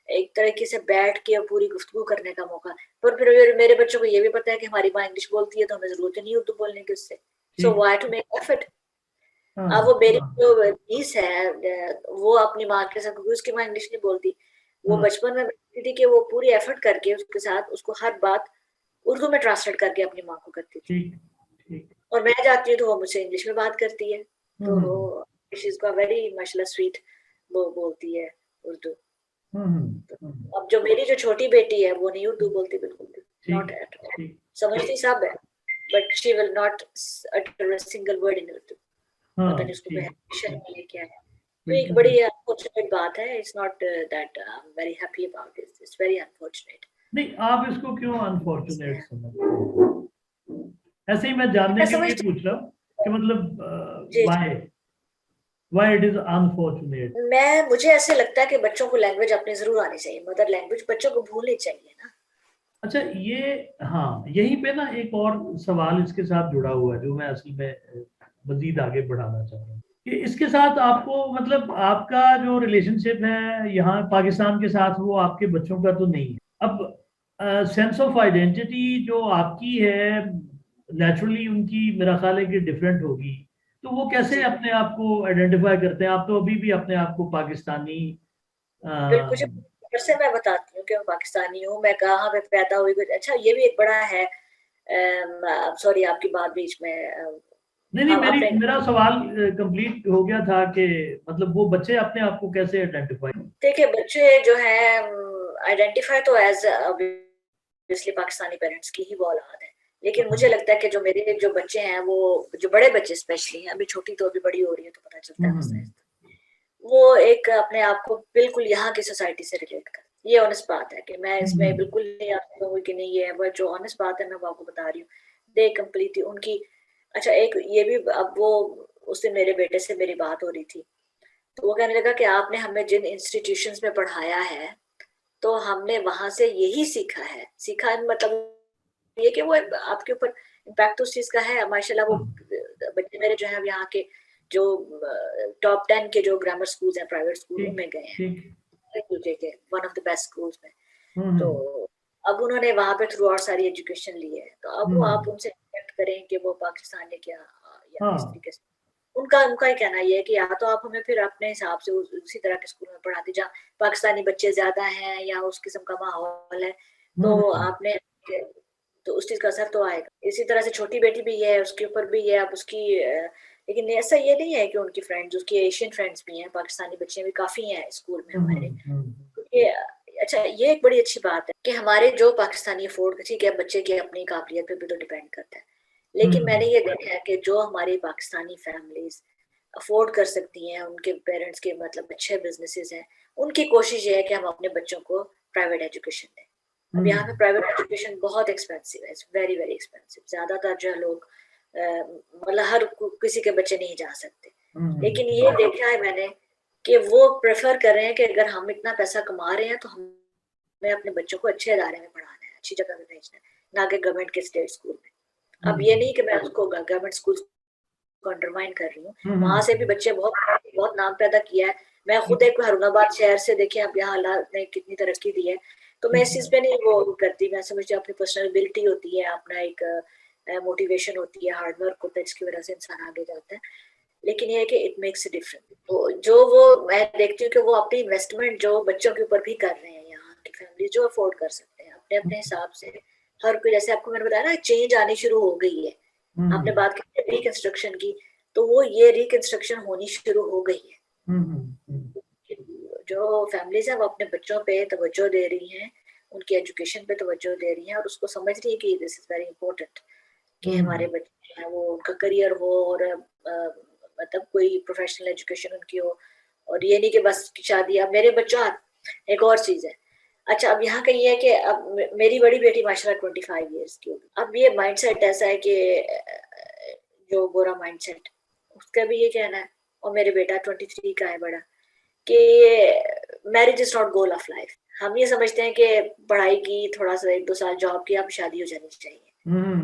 एक तरीके से बैठ के पूरी गुफ्तगू करने का मौका। पर फिर मेरे बच्चों को ये भी पता है कि हमारी माँ इंग्लिश बोलती है तो हमें जरूरत नहीं उर्दू बोलने की उससे। So why to make effort. अब वो मेरी जो नीस है वो अपनी माँ के साथ, क्योंकि उसकी माँ इंग्लिश नहीं बोलती, वो बचपन में बोलती थी कि वो पूरी एफर्ट करके उसके साथ उसको हर बात उर्दू में ट्रांसलेट करके अपनी माँ को करती थी। ठीक। और मैं जाती हूँ तो वो मुझसे इंग्लिश में बात करती है, तो शी इज वेरी माशाल्लाह स्वीट, वो बोलती है उर्दू। अब जो मेरी जो छोटी बेटी है वो नहीं उर्दू बोलती बिल्कुल भी, नॉट एट ऑल। समझती सब है, but she will not utter a single word in Urdu. पता नहीं उसको हेजिटेशन है क्या है। तो एक बड़ी अनफॉर्चुनेट बात है। It's not that I am very happy about this, it's very unfortunate. नहीं, आप इसको क्यों अनफॉर्चुनेट समझते हैं? ऐसे ही मैं जानने के लिए पूछ रहा हूँ कि मतलब व्हाई इट इज अनफॉर्चुनेट। मुझे ऐसे लगता है कि बच्चों को लैंग्वेज अपनी जरूर आनी चाहिए, मदर लैंग्वेज बच्चों को भूलनी चाहिए ना। अच्छा, ये हाँ, यहीं पे ना एक और सवाल इसके साथ जुड़ा हुआ है जो मैं असल में मजीद आगे बढ़ाना चाह रहा हूँ कि इसके साथ आपको मतलब आपका जो रिलेशनशिप है यहाँ पाकिस्तान के साथ, वो आपके बच्चों का तो नहीं है। अब सेंस ऑफ आइडेंटिटी जो आपकी है नेचुरली उनकी मेरा ख्याल है कि डिफरेंट होगी, तो वो कैसे अपने आप को आइडेंटिफाई करते हैं? आप तो अभी भी अपने आप को पाकिस्तानी फिर से मैं बताती हूँ कि मैं पाकिस्तानी हूँ, मैं कहाँ पे पैदा हुई। अच्छा, ये भी एक बड़ा है। सॉरी आपकी बात बीच में। नहीं, मेरा सवाल कंप्लीट हो गया था कि मतलब वो बच्चे अपने आप को कैसे आइडेंटिफाई। देखिए, बच्चे जो है आइडेंटिफाई तो एज ऑब्वियसली पाकिस्तानी पेरेंट्स की ही वो औलाद है, लेकिन मुझे लगता है कि जो मेरे जो बच्चे हैं, वो जो बड़े बच्चे स्पेशली हैं, अभी छोटी तो अभी बड़ी हो रही है तो पता चलता है, वो एक अपने आप को बिल्कुल यहाँ की सोसाइटी से रिलेट कर। ये ऑनेस्ट बात है कि मैं इसमें बिल्कुल नहीं आपको कहूँगी कि नहीं है, बट जो ऑनेस्ट बात है मैं वो आपको बता रही हूँ। दे कम्प्लीटली उनकी। अच्छा, एक ये भी, अब वो उस दिन मेरे बेटे से मेरी बात हो रही थी, तो वो कहने लगा कि आपने हमें जिन इंस्टीट्यूशंस में पढ़ाया है तो हमने वहां से यही सीखा है। सीखा मतलब ये कि वो आपके ऊपर इम्पैक्ट उस चीज का है। माशाल्लाह वो बच्चे मेरे जो है यहाँ के जो टॉप 10 के जो ग्रामर स्कूल्स हैं, प्राइवेट स्कूल, उनमें गए हैं, के one of the best schools में। तो अब उन्होंने वहां पे थ्रू आउट सारी एजुकेशन ली है, तो अब वो आप उनसे एक्सपेक्ट करें कि वो पाकिस्तान ने क्या या इस तरीके से, उनका ही कहना ये है कि या तो आप हमें फिर अपने हिसाब से उसी तरह के स्कूल में पढ़ाते जहाँ पाकिस्तानी बच्चे ज्यादा हैं या उस किस्म का माहौल है, तो आपने तो उस चीज का असर तो आएगा। इसी तरह से छोटी बेटी भी है, उसके ऊपर भी है अब उसकी। लेकिन ऐसा ये नहीं है कि उनकी फ्रेंड्स, उसकी एशियन फ्रेंड्स भी हैं, पाकिस्तानी बच्चे भी काफी हैं स्कूल में हमारे। क्योंकि अच्छा, ये एक बड़ी अच्छी बात है कि हमारे जो पाकिस्तानी अफोर्ड, ठीक है, बच्चे की अपनी काबिलियत पे भी तो डिपेंड करता है, लेकिन मैंने ये देखा है कि जो हमारी पाकिस्तानी फैमिलीज अफोर्ड कर सकती हैं, उनके पेरेंट्स के मतलब अच्छे बिजनेसेस हैं, उनकी कोशिश ये है कि हम अपने बच्चों को प्राइवेट एजुकेशन दें। अब यहाँ पे प्राइवेट एजुकेशन बहुत एक्सपेंसिव है, वेरी वेरी एक्सपेंसिव। ज्यादातर जो लोग मतलब हर किसी के बच्चे नहीं जा सकते, लेकिन ये देखा है मैंने कि वो प्रेफर कर रहे हैं कि अगर हम इतना पैसा कमा रहे हैं तो हमें अपने बच्चों को अच्छे इदारे में पढ़ाना है, अच्छी जगह में भेजना है, ना कि गवर्नमेंट के स्टेट स्कूल में। अब ये नहीं कि मैं उसको गवर्नमेंट स्कूल को अंडरमाइन कर रही हूँ, वहां से भी बच्चे बहुत नाम पैदा किया है। मैं खुद एक हरूनाबाद शहर से, देखिए अब यहाँ अल्लाह ने कितनी तरक्की दी है, तो मैं इस चीज पे नहीं वो करती। मैं समझती हूँ अपनी पर्सनल एबिलिटी होती है, अपना एक मोटिवेशन होती है, हार्डवर्क होता है, जिसकी वजह से इंसान आगे जाता है। लेकिन ये है कि इट मेक्स अ डिफरेंस। तो जो वो मैं देखती हूँ कि वो अपनी इन्वेस्टमेंट जो बच्चों के ऊपर भी कर रहे हैं, यहाँ की फैमिली जो अफोर्ड कर सकते हैं अपने अपने हिसाब से, हर कोई, जैसे आपको मैंने बताया ना, चेंज आनी शुरू हो गई है। आपने बात की रिकंस्ट्रक्शन की, तो वो ये रिकंस्ट्रक्शन होनी शुरू हो गई है। जो फैमिलीज है वो अपने बच्चों पे तवज्जो दे रही हैं, उनकी एजुकेशन पे तवज्जो दे रही हैं, और उसको समझ रही है कि दिस इज वेरी इंपॉर्टेंट कि हमारे बच्चे हैं वो उनका करियर हो, और मतलब कोई प्रोफेशनल एजुकेशन उनकी हो। और ये नहीं कि बस शादी। अब मेरे बच्चों, एक और चीज है, अच्छा, अब यहाँ का ये है कि अब मेरी बड़ी बेटी माशाल्लाह 25 इयर्स की होगी। अब ये माइंडसेट ऐसा है कि जो गोरा माइंडसेट, उसका भी ये कहना है, और मेरे बेटा 23 का है बड़ा, कि marriage is not goal of life. हम ये समझते हैं कि पढ़ाई की, थोड़ा सा 1-2 साल जॉब की, अब शादी हो जानी चाहिए।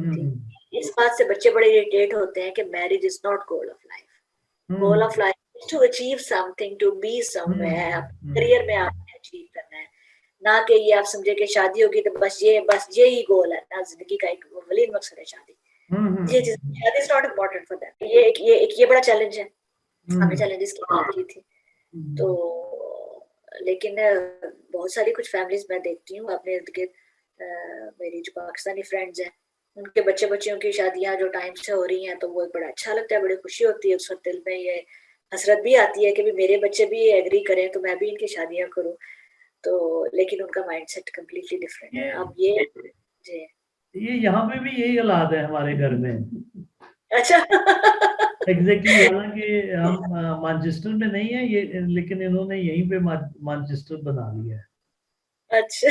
ठीक, इस बात से बच्चे बड़े इरिटेट होते हैं कि marriage is not goal of life. Goal of life is to achieve something, to be somewhere, career में आपने अचीव करना है, ना कि ये आप समझे कि शादी होगी तो बस ये ही गोल है ना, जिंदगी का एक वलीद मकसद है शादी। ये चीज, शादी is not important for that. ये बड़ा चैलेंज है, हमने चैलेंजेस की बात की थी। तो लेकिन बहुत सारी कुछ फैमिलीज मैं देखती हूँ अपने इर्द गिर्द, मेरी जो पाकिस्तानी फ्रेंड्स हैं, उनके बच्चे बच्चियों की शादियां जो टाइम से हो रही हैं, तो वो बड़ा अच्छा लगता है, बड़ी खुशी होती है उस वक्त, दिल में ये हसरत भी आती है कि भी मेरे बच्चे भी एग्री करें तो मैं भी इनकी शादियां करूं। तो लेकिन उनका माइंडसेट कम्प्लीटली डिफरेंट है। अब ये जी, ये यहाँ पे भी यही हालात है हमारे घर में। अच्छा एग्जैक्टली हालांकि हम मैनचेस्टर में नहीं है ये, लेकिन इन्होंने यहीं पे मैनचेस्टर बना लिया है। अच्छा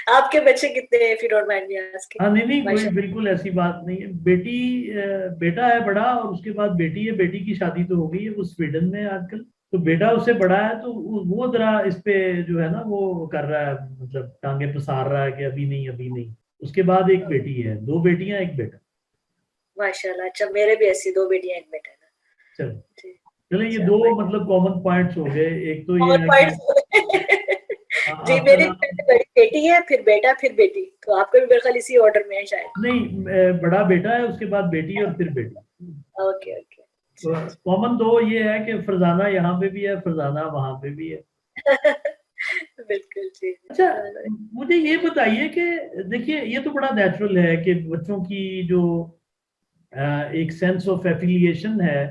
आपके बच्चे कितने हैं, if you don't mind me asking? हाँ, नहीं नहीं, कोई माशा, बिल्कुल ऐसी बात नहीं है। बेटा है बड़ा, और उसके बाद बेटी है। बेटी की शादी तो हो गई है, वो स्वीडन में है आजकल। तो बेटा उससे बड़ा है, तो वो जरा इस पे जो है ना वो कर रहा है, मतलब टांगे पसार रहा है कि अभी नहीं अभी नहीं। उसके बाद एक बेटी है, 2 बेटियां 1 बेटा। माशाल्लाह। अच्छा, मेरे भी ऐसी 2 बेटियां 1 बेटा है ना। चलो, जी, चलो, ये अच्छा 2 भाई, मतलब कॉमन पॉइंट्स हो गए। एक तो ये और है कि पॉइंट्स जी, आजकल मेरी आप, पहले बड़ी बेटी है, फिर बेटा, फिर बेटी, तो आपका भी मेरे ख्याल इसी ऑर्डर में है शायद। नहीं, बड़ा बेटा है, उसके बाद बेटी और फिर बेटी। ओके ओके, अच्छा कॉमन 2 ये है कि फरजाना यहाँ पे भी है, फरजाना वहां पे भी है। अच्छा बिल्कुल जी। अच्छा, मुझे ये बताइए कि देखिए, ये तो बड़ा नेचुरल है कि बच्चों की जो एक सेंस ऑफ एफिलिएशन है,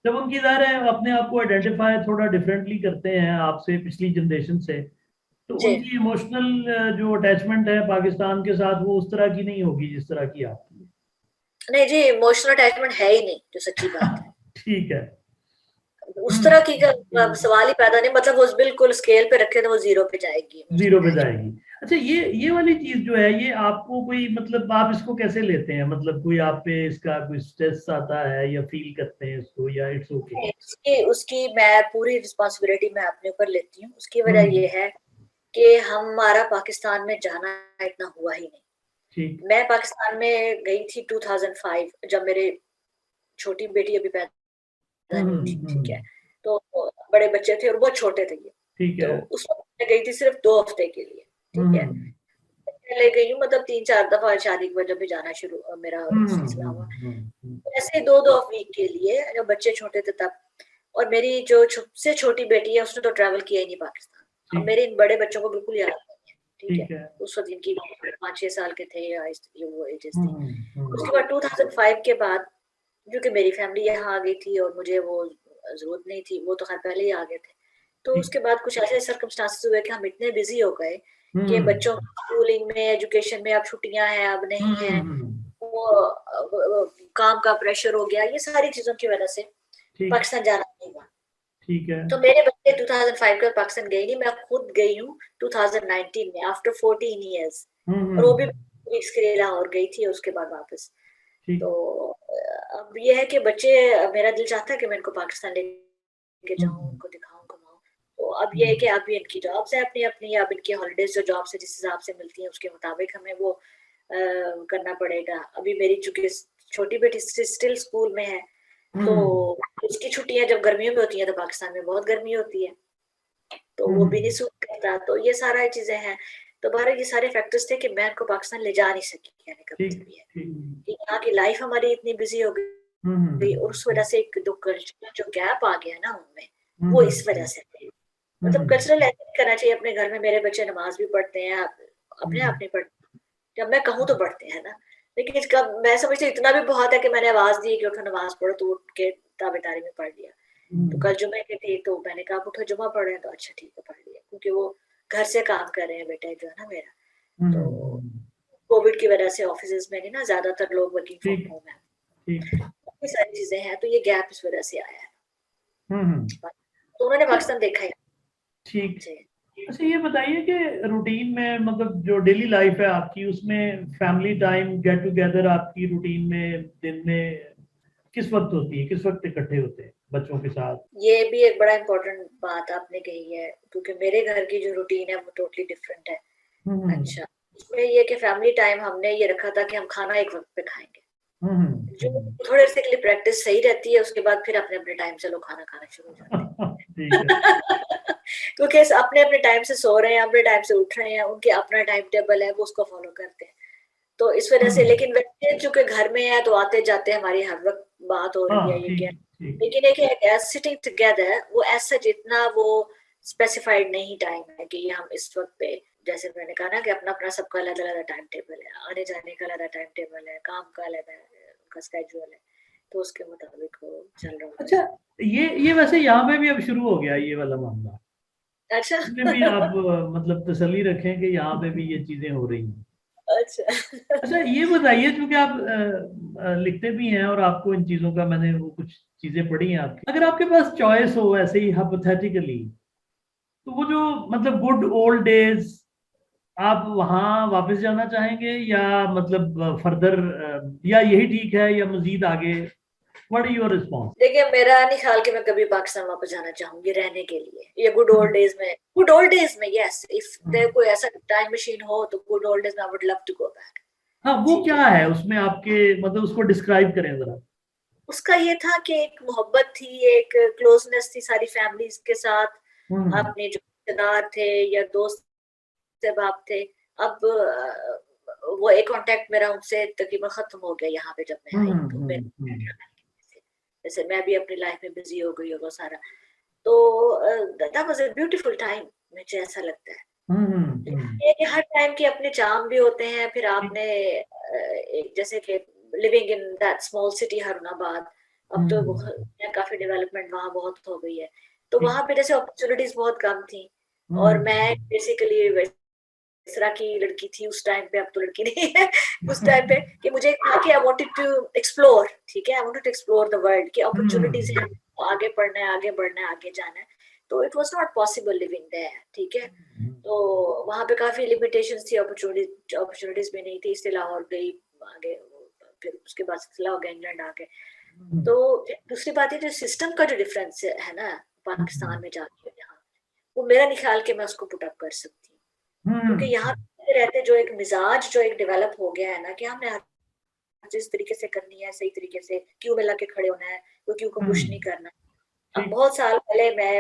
जब उनकी ज़ाहिर है अपने आप को आइडेंटिफाई थोड़ा डिफरेंटली करते हैं आपसे, पिछली जनरेशन से, तो जी, उनकी इमोशनल जो अटैचमेंट है पाकिस्तान के साथ, वो उस तरह की नहीं होगी जिस तरह की आपकी नहीं जी, इमोशनल अटैचमेंट है ही नहीं, जो सच्ची बात है। ठीक है। है। उस तरह की का सवाल ही पैदा नहीं, मतलब वो बिल्कुल स्केल पे रखे तो वो 0 पे जाएगी इमोशनल 0 पे अटैचमेंट। जाएगी। अच्छा, ये वाली चीज जो है, ये आपको कोई मतलब आप इसको कैसे लेते हैं? मतलब कोई आप पे इसका कोई स्ट्रेस आता है, या फील करते हैं इसको, या इट्स ओके? उसकी उसकी मैं पूरी रिस्पॉन्सिबिलिटी मैं अपने ऊपर लेती हूँ। उसकी वजह हम्म। ये है कि हमारा पाकिस्तान में जाना इतना हुआ ही नहीं। ठीक। मैं पाकिस्तान में गई थी 2005, जब मेरे छोटी बेटी अभी पैदा नहीं हुई थी, ठीक है। तो बड़े बच्चे थे और बहुत छोटे थे ये। ठीक तो है। उस वक्त मैं गई थी सिर्फ 2 हफ्ते के लिए, ठीक है। हम्म पहले गई हूँ, मतलब 3-4 दफा शादी के बाद जब भी जाना शुरू मेरा सिलसिला हुआ, हम्म। ऐसे 2-2 वीक के लिए, जब बच्चे छोटे थे तब। और मेरी जो सबसे छोटी बेटी है, उसने तो ट्रैवल किया ही नहीं पाकिस्तान। अब ठीक। मेरे इन बड़े बच्चों को बिल्कुल याद नहीं है, ठीक है। ठीक है। उस वक्त इनकी 5-6 साल के थे, या ये वो एजेस थी। हम्म। उसके बाद 2005 के बाद, क्योंकि मेरी फैमिली यहाँ आ गई थी और मुझे वो जरूरत नहीं थी, वो तो खैर पहले ही आ गए थे। तो ठीक। उसके बाद कुछ ऐसे सर्कमस्टांसेस हुए कि हम इतने बिजी हो गए कि हम्म बच्चों की स्कूलिंग में, एजुकेशन में अब छुट्टियां हैं, अब नहीं है। हम्म। वो काम का प्रेशर हो गया, ये सारी चीजों की वजह से ठीक। पाकिस्तान जाना नहीं हुआ। ठीक है। तो मेरे बच्चे 2005 का पाकिस्तान गए नहीं, मैं खुद गई हूँ 2019 में, आफ्टर 14 इयर्स। और वो भी हम्म। वीक्स के लिए लाहौर गई थी, और उसके बाद वापस। तो ठीक। अब ये है कि बच्चे, मेरा दिल चाहता है कि मैं इनको पाकिस्तान लेके जाऊं, हम्म उनको दिखाऊं, घुमाऊं। तो अब ये है कि अब ये इनकी जॉब्स है अपनी अपनी, अब इनकी हॉलीडेज जो जॉब से जिस हिसाब से मिलती है उसके मुताबिक हमें वो करना पड़ेगा। अभी मेरी चूंकि छोटी बेटी स्टिल स्कूल में है, तो हम्म उसकी छुट्टियां जब गर्मियों में होती हैं, तो पाकिस्तान में बहुत गर्मी होती है, तो वो भी नहीं सूट करता। तो ये सारा चीजें हैं। तो बाहर ये सारे फैक्टर्स थे कि मैं इनको पाकिस्तान ले जा नहीं सकी, कहने का ठीक। मतलब ये है ठीक। कि यहाँ की लाइफ हमारी इतनी बिजी हो गई, और उस वजह से एक जो गैप आ गया ना उनमें, वो इस वजह से है। मतलब कल्चरल ऐसे करना चाहिए अपने घर में। मेरे बच्चे नमाज भी पढ़ते हैं, अपने आप नहीं पढ़ते, जब मैं कहूँ तो पढ़ते हैं ना। लेकिन इसका मैं समझती हूँ इतना भी बहुत है कि मैंने आवाज दी कि उठो नमाज पढ़ो, तो उठ के ताबेदारी में पढ़ लिया। तो कल जुमे के थे, तो मैंने कहा उठो जुमा पढ़ रहे हैं, तो अच्छा ठीक है पढ़ लिया, क्योंकि वो घर से काम कर रहे हैं बेटा जो है ना मेरा। तो कोविड की वजह से ऑफिस में नहीं ना, ज्यादातर लोग वर्किंग फ्रॉम ठीक। होम है। ठीक। ये सारी चीजें हैं, तो ये गैप इस वजह से आया है। हम्म। तो उन्होंने पाकिस्तान देखा ही ठीक। जी। अच्छा ये बताइए कि रूटीन में मतलब जो डेली लाइफ है आपकी, उसमें फैमिली टाइम गेट टुगेदर आपकी रूटीन में दिन में किस वक्त होती है, किस वक्त इकट्ठे होते हैं बच्चों के साथ? ये भी एक बड़ा इम्पोर्टेंट बात आपने कही है, क्योंकि मेरे घर की जो रूटीन है वो टोटली डिफरेंट है। हम्म अच्छा, इसमें ये कि फैमिली टाइम हमने ये रखा था कि हम खाना एक वक्त पे खाएंगे, जो हम्म। थोड़े से के लिए प्रैक्टिस सही रहती है, उसके बाद फिर अपने अपने टाइम से लोग खाना खाना शुरू हो जाते हैं। ठीक है। क्योंकि अपने अपने टाइम से सो रहे हैं, अपने टाइम से उठ रहे हैं, उनके अपना टाइम टेबल है, वो उसको फॉलो करते हैं। तो इस वजह से, हम्म। लेकिन वैसे चूंकि घर में है तो आते जाते हमारी हर वक्त बात हो रही है, हाँ ये क्या। ठीक ठीक। लेकिन एक सिटिंग टुगेदर वो ऐसा जितना वो स्पेसिफाइड नहीं टाइम है कि ये हम इस वक्त पे, जैसे मैंने कहा ना कि अपना अपना सबका अलग अलग टाइम टेबल है, आने जाने का अलग टाइम टेबल है, काम का अलग है, उनका स्केड्यूल है, तो उसके मुताबिक वो चल रहा होता अच्छा ये वैसे यहाँ पे भी अब शुरू हो गया ये वाला मामला, है। अच्छा। इसमें भी आप मतलब तसल्ली रखें कि यहाँ पे भी ये चीजें हो रही हैं। अच्छा। अच्छा ये बताइए, क्योंकि आप लिखते भी हैं और आपको इन चीजों का, मैंने वो कुछ चीजें पढ़ी हैं आपकी, अगर आपके पास चॉइस हो ऐसे ही हाइपोथेटिकली, तो वो जो मतलब गुड ओल्ड डेज, आप वहां वापस जाना चाहेंगे या मतलब फर्दर, या यही ठीक है या मजीद आगे? What is your response? देखिए, मेरा नहीं ख्याल कि मैं कभी पाकिस्तान वापस जाना चाहूंगी रहने के लिए, ये गुड ओल्ड डेज में, गुड ओल्ड डेज में यस, इफ देयर कोई ऐसा टाइम मशीन हो तो गुड ओल्ड डेज में I would love to go back. हाँ वो ठीक क्या है, है उसमें आपके, मतलब उसको डिस्क्राइब करें जरा। उसका ये था कि एक मोहब्बत थी, एक क्लोजनेस थी सारी फैमिलीज के साथ, हम्म अपने जो रिश्तेदार थे या दोस्त बाप थे। अब वो एक कांटेक्ट मेरा उनसे तकरीबन खत्म हो गया यहाँ पे जब मैं आई, तो जैसे मैं भी अपनी लाइफ में बिजी हो गई होगा सारा, तो that was a beautiful time, मुझे ऐसा लगता है। ये कि हर टाइम के अपने चार्म भी होते हैं, फिर आपने एक जैसे कि living in that small city Haroonabad, अब तो काफी डेवलपमेंट वहाँ बहुत हो गई है, तो ठीक। वहाँ पे जैसे अपॉर्चुनिटीज बहुत कम थी, और मैं हम्म बेसिकली मिश्रा की लड़की थी उस टाइम पे, अब तो लड़की नहीं है, उस टाइम पे, कि मुझे था कि आई वांटेड टू एक्सप्लोर, ठीक है, I wanted to explore the world, कि अपॉर्चुनिटीज है, आगे पढ़ना है, आगे बढ़ना है, आगे जाना है, तो it was not possible living there, ठीक है। तो वहां पे काफी लिमिटेशंस थी, अपॉर्चुनिटीज भी नहीं थी, इसलिए लाहौर गई आगे, फिर उसके बाद सिलसिला हो गया, इंग्लैंड आ गए। तो दूसरी बात है, जो सिस्टम का जो डिफरेंस है ना पाकिस्तान में जाके यहाँ, वो मेरा नहीं ख्याल कि मैं उसको पुट अप कर सकती हूँ, क्योंकि यहाँ पे रहते जो एक मिजाज जो एक डेवलप हो गया है ना, कि हमने हर चीज तरीके से करनी है, सही तरीके से क्यों मिला के खड़े होना है, कोई क्यों को पुश नहीं करना। अब ठीक। बहुत साल पहले, मैं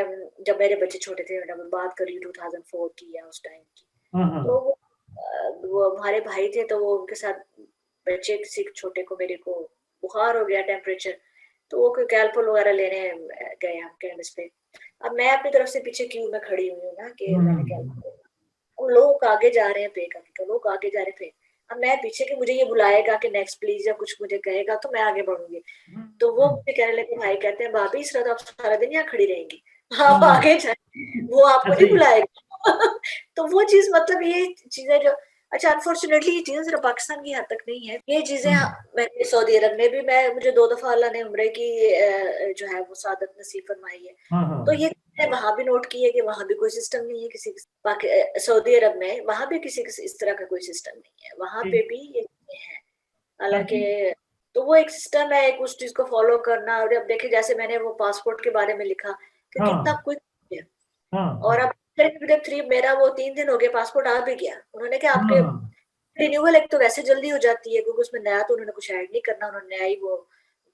जब मेरे बच्चे छोटे थे, मैं बात कर रही हूँ 2004 की या उस टाइम की, तो वो हमारे भाई थे, तो वो उनके साथ बच्चे, किसी छोटे को, मेरे को बुखार हो गया, टेम्परेचर, तो वो कोई कैलपोल वगैरह लेने गए हम केमिस्ट पे। अब मैं अपनी तरफ से पीछे क्यू में खड़ी हुई हूँ ना, कि मैंने कैलपोल, और लोग आगे जा रहे हैं पे करके, लोग आगे जा रहे थे, अब मैं पीछे, कि मुझे ये बुलाएगा कि नेक्स्ट प्लीज या कुछ मुझे कहेगा तो मैं आगे बढ़ूंगी, तो वो मुझे कहने लगे, भाई कहते हैं भाभी इस तरह तो आप सारा दिन यहाँ खड़ी रहेंगी, आप आगे जाए, वो आपको ऐसे नहीं ही। बुलाएगा। तो वो चीज, मतलब ये चीजें जो, अच्छा अनफॉर्चुनेटली ये चीजें सिर्फ पाकिस्तान की हद तक नहीं है, ये चीजें मैंने सऊदी अरब में भी, मैं मुझे 2 दफा अल्लाह ने उम्रे की जो है वो सादत नसीब फरमाई है, तो ये वहां भी नोट की है कि वहां भी कोई सिस्टम नहीं है, किसी सऊदी अरब में वहां भी किसी इस तरह का कोई सिस्टम नहीं है, वहां पे भी ये चीजें हैं, हालांकि। तो वो एक सिस्टम है, एक उस चीज को फॉलो करना, और अब देखिए जैसे मैंने वो पासपोर्ट के बारे में लिखा कि कितना क्विक है, और अब थ्री मेरा वो 3 दिन हो गए, पासपोर्ट आ भी गया, उन्होंने कहा आपके रिन्यूअल एक तो वैसे जल्दी हो जाती है, क्योंकि उसमें नया तो उन्होंने कुछ ऐड नहीं करना, उन्होंने नया ही वो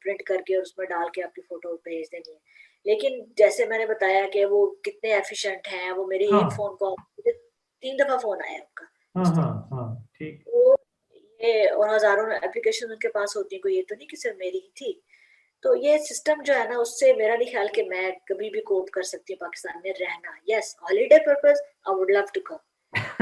प्रिंट करके और उसमें डाल के आपकी फोटो भेज देनी है, लेकिन जैसे मैंने बताया कि वो कितने एफिशिएंट हैं, वो मेरी एक फोन कॉल, 3 दफा फोन आया उनका उस दिन, ठीक। तो ये, और हजारों एप्लीकेशन उनके पास होती है, कोई ये तो नहीं कि सिर्फ मेरी ही थी, तो ये सिस्टम जो है ना, उससे मेरा नहीं ख्याल कि मैं कभी भी कोप कर सकती हूँ पाकिस्तान में रहना। Yes, holiday purpose I would love to come,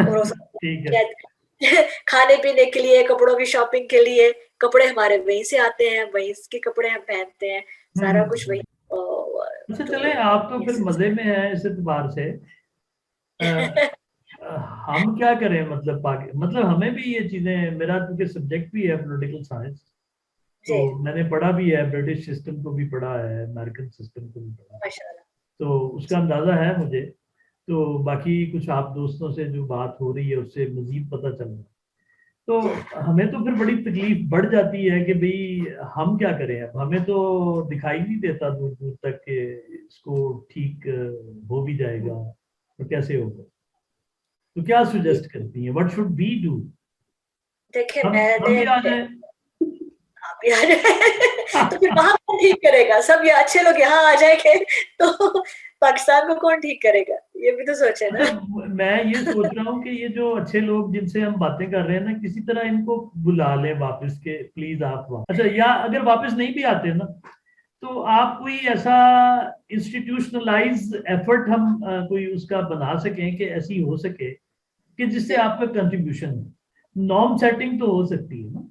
और ठीक है। खाने पीने के लिए, कपड़ों की शॉपिंग के लिए, कपड़े हमारे वहीं से आते हैं, वहीं के कपड़े हम पहनते हैं, सारा कुछ वही। अच्छा तो चले, आप तो फिर मजे में हैं इस एतबार से। हम क्या करें, मतलब मतलब हमें भी ये चीजें, मेरा क्योंकि सब्जेक्ट भी है पॉलिटिकल साइंस, तो जी, मैंने पढ़ा भी है, ब्रिटिश सिस्टम को भी पढ़ा है, अमेरिकन सिस्टम को भी पढ़ा है, माशाल्लाह। तो उसका अंदाजा है मुझे। तो बाकी कुछ आप दोस्तों से जो बात हो रही है उससे मजीद पता चल रहा है। तो हमें तो फिर बड़ी तकलीफ बढ़ जाती है कि भाई हम क्या करें, अब हमें तो दिखाई नहीं देता दूर दूर तक कि इसको ठीक हो भी जाएगा तो कैसे होगा। तो क्या सुजेस्ट करती हैं, व्हाट शुड वी डू? देखिए हम भी आ मैंने जाए? आप यार तो फिर वहां कौन ठीक करेगा? सब ये अच्छे लोग यहाँ आ जाएंगे तो पाकिस्तान को कौन ठीक करेगा? ये भी तो सोचे ना। अच्छा, मैं ये सोच रहा हूँ कि ये जो अच्छे लोग जिनसे हम बातें कर रहे हैं ना, किसी तरह इनको बुला लें वापस के, प्लीज आप अच्छा, या अगर वापस नहीं भी आते ना तो आप कोई ऐसा इंस्टीट्यूशनलाइज एफर्ट हम कोई उसका बना सकें कि ऐसी हो सके कि जिससे आपका कंट्रीब्यूशन है। नॉर्म सेटिंग तो हो सकती है ना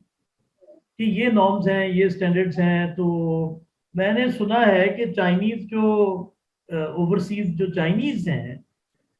कि ये नॉर्म्स हैं, ये स्टैंडर्ड्स हैं। तो मैंने सुना है कि चाइनीज जो ओवरसीज जो चाइनीज हैं,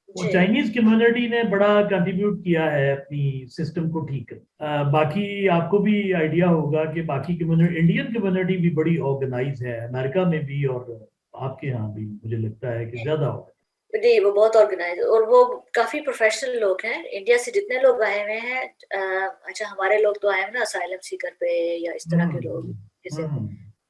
वो जी चाइनीज कम्युनिटी ने बड़ा कंट्रीब्यूट किया है अपनी सिस्टम को ठीक कर। बाकी आपको भी आइडिया होगा कि बाकी कम्युनिटी, इंडियन कम्युनिटी भी बड़ी ऑर्गेनाइज है, अमेरिका में भी और आपके यहाँ भी मुझे लगता है कि ज्यादा होगा। जी, वो बहुत ऑर्गेनाइज और वो काफी प्रोफेशनल लोग हैं। इंडिया से जितने लोग आए हुए हैं, अच्छा हमारे लोग तो आए हैं ना असाइलम सीकर पे या इस तरह के लोग, हम्म जैसे हम्म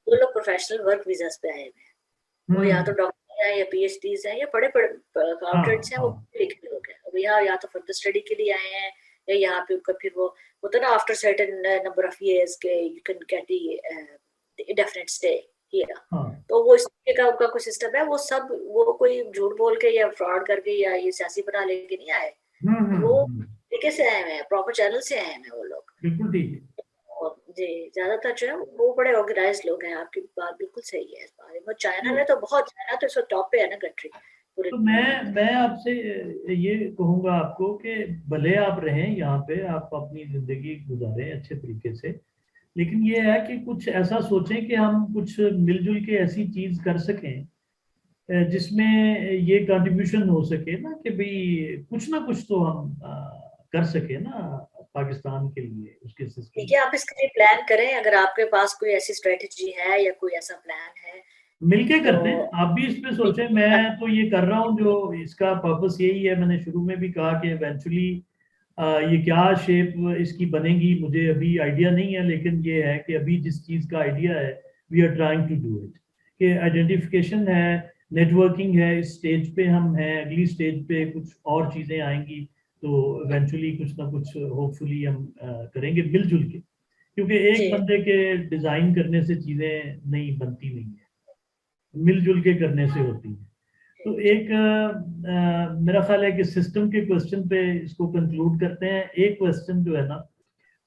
वो लोग प्रोफेशनल वर्क वीजास पे आए हुए हैं। वो या तो हम्म डॉक्टर हैं या पीएचडीज हैं या बड़े बड़े हाँ डॉक्टरेट्स हैं, वो हाँ लिखे लोग हैं। अब यहाँ या तो फर्दर स्टडी के लिए आए हैं या यहाँ पे उनका फिर वो होता है ना after certain number of years के you can get the indefinite stay here. हाँ तो वो इस तरीके का उनका कोई सिस्टम है। वो सब वो कोई झूठ बोल के या फ्रॉड करके या ये सियासी बना लेके नहीं आए। वो तरीके से आए हुए हैं, प्रॉपर चैनल से आए हैं वो लोग। बिल्कुल ठीक। और जी ज्यादातर जो है वो बड़े ऑर्गेनाइज लोग हैं। आपकी बात बिल्कुल सही है इस बारे में। चाइना तो ने तो बहुत, चाइना तो इस वक्त टॉप पे है ना कंट्री पूरे। तो मैं आपसे ये कहूंगा आपको कि भले आप रहें यहाँ पे, आप अपनी जिंदगी गुजारें अच्छे तरीके से, लेकिन ये है कि कुछ ऐसा सोचें कि हम कुछ मिलजुल के ऐसी चीज कर सकें जिसमें ये कंट्रीब्यूशन हो सके ना कि भाई कुछ ना कुछ तो हम कर सके ना पाकिस्तान के लिए, उसके ठीक सिस्टम। है, आप इसके लिए प्लान करें। अगर आपके पास कोई ऐसी स्ट्रेटेजी है या कोई ऐसा प्लान है मिलके तो करते हैं, आप भी इस पे सोचें। मैं तो ये कर रहा हूँ, जो इसका पर्पस यही है, मैंने शुरू में भी कहा कि इवेंचुअली ये क्या शेप इसकी बनेगी मुझे अभी आइडिया नहीं है, लेकिन ये है कि अभी जिस चीज़ का आइडिया है we are trying to do it, कि आइडेंटिफिकेशन है, नेटवर्किंग है, इस स्टेज पे हम हैं, अगली स्टेज पे कुछ और चीज़ें आएंगी तो इवेंचुअली कुछ ना कुछ होपफुली हम करेंगे मिलजुल के, क्योंकि एक जी बंदे के डिज़ाइन करने से चीज़ें नहीं बनती नहीं है, मिलजुल के करने से होती है। तो एक मेरा ख्याल है कि सिस्टम के क्वेश्चन पे इसको कंक्लूड करते हैं। एक क्वेश्चन जो है ना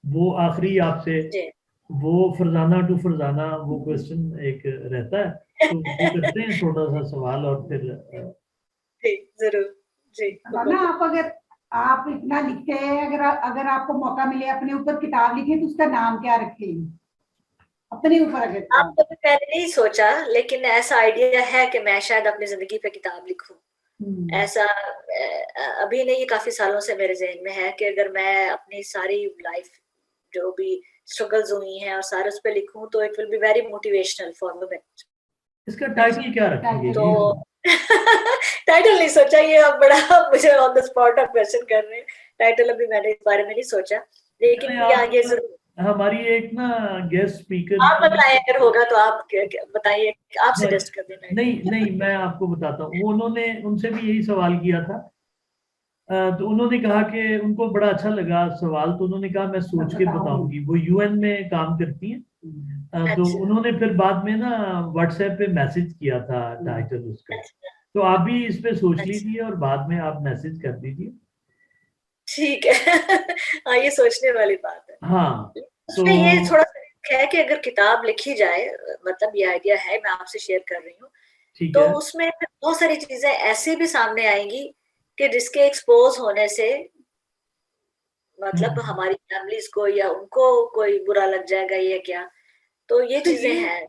वो आखिरी आपसे, जी वो फरजाना टू फरजाना वो क्वेश्चन एक रहता है, तो वो करते हैं छोटा सा सवाल और फिर जी जरूर जी ना आप अगर आप इतना लिखते हैं, अगर अगर आपको मौका मिले अपने ऊपर किताब लिखे तो उसका नाम क्या रखेंगे अपने ऊपर अगर आप किताब? कभी मैंने नहीं सोचा, लेकिन ऐसा आइडिया है कि मैं शायद अपनी जिंदगी पे किताब लिखूं। ऐसा अभी नहीं, ये काफी सालों से मेरे जहन में है कि अगर मैं अपनी सारी लाइफ जो भी स्ट्रगल्स हुई हैं और सारे उस पर लिखूं तो it will be very motivational for women. इसका टाइटल क्या रखेंगे तो ये? टाइटल नहीं सोचा, ये अब बड़ा मुझे ऑन द स्पॉट आप क्वेश्चन कर रहे हैं। टाइटल अभी मैंने इस बारे में नहीं सोचा, चले लेकिन या आप, ये जरूर हमारी एक ना गेस्ट स्पीकर आप थी। बताएं, अगर होगा तो आप बताइए, आप हाँ, सजेस्ट कर देना। नहीं नहीं, मैं आपको बताता हूँ, वो उन्होंने उनसे भी यही सवाल किया था। तो उन्होंने कहा कि उनको बड़ा अच्छा लगा सवाल, तो उन्होंने कहा मैं सोच के बताऊंगी। वो यूएन में काम करती हैं। तो अच्छा उन्होंने फिर बाद में ना व्हाट्सएप पे मैसेज किया था टाइटल उसका। अच्छा तो आप भी इस पे सोच अच्छा लीजिए और बाद में आप मैसेज कर दीजिए। ठीक है हाँ ये सोचने वाली बात है। हाँ तो उसमें ये थोड़ा सा रिस्क है कि अगर किताब लिखी जाए, मतलब ये आइडिया है, मैं आपसे शेयर कर रही हूँ, ठीक तो है। उसमें बहुत सारी चीजें ऐसे भी सामने आएंगी कि जिसके एक्सपोज होने से मतलब हम्म। हमारी फैमिलीज को या उनको कोई बुरा लग जाएगा या क्या। तो ये तो चीजें हैं।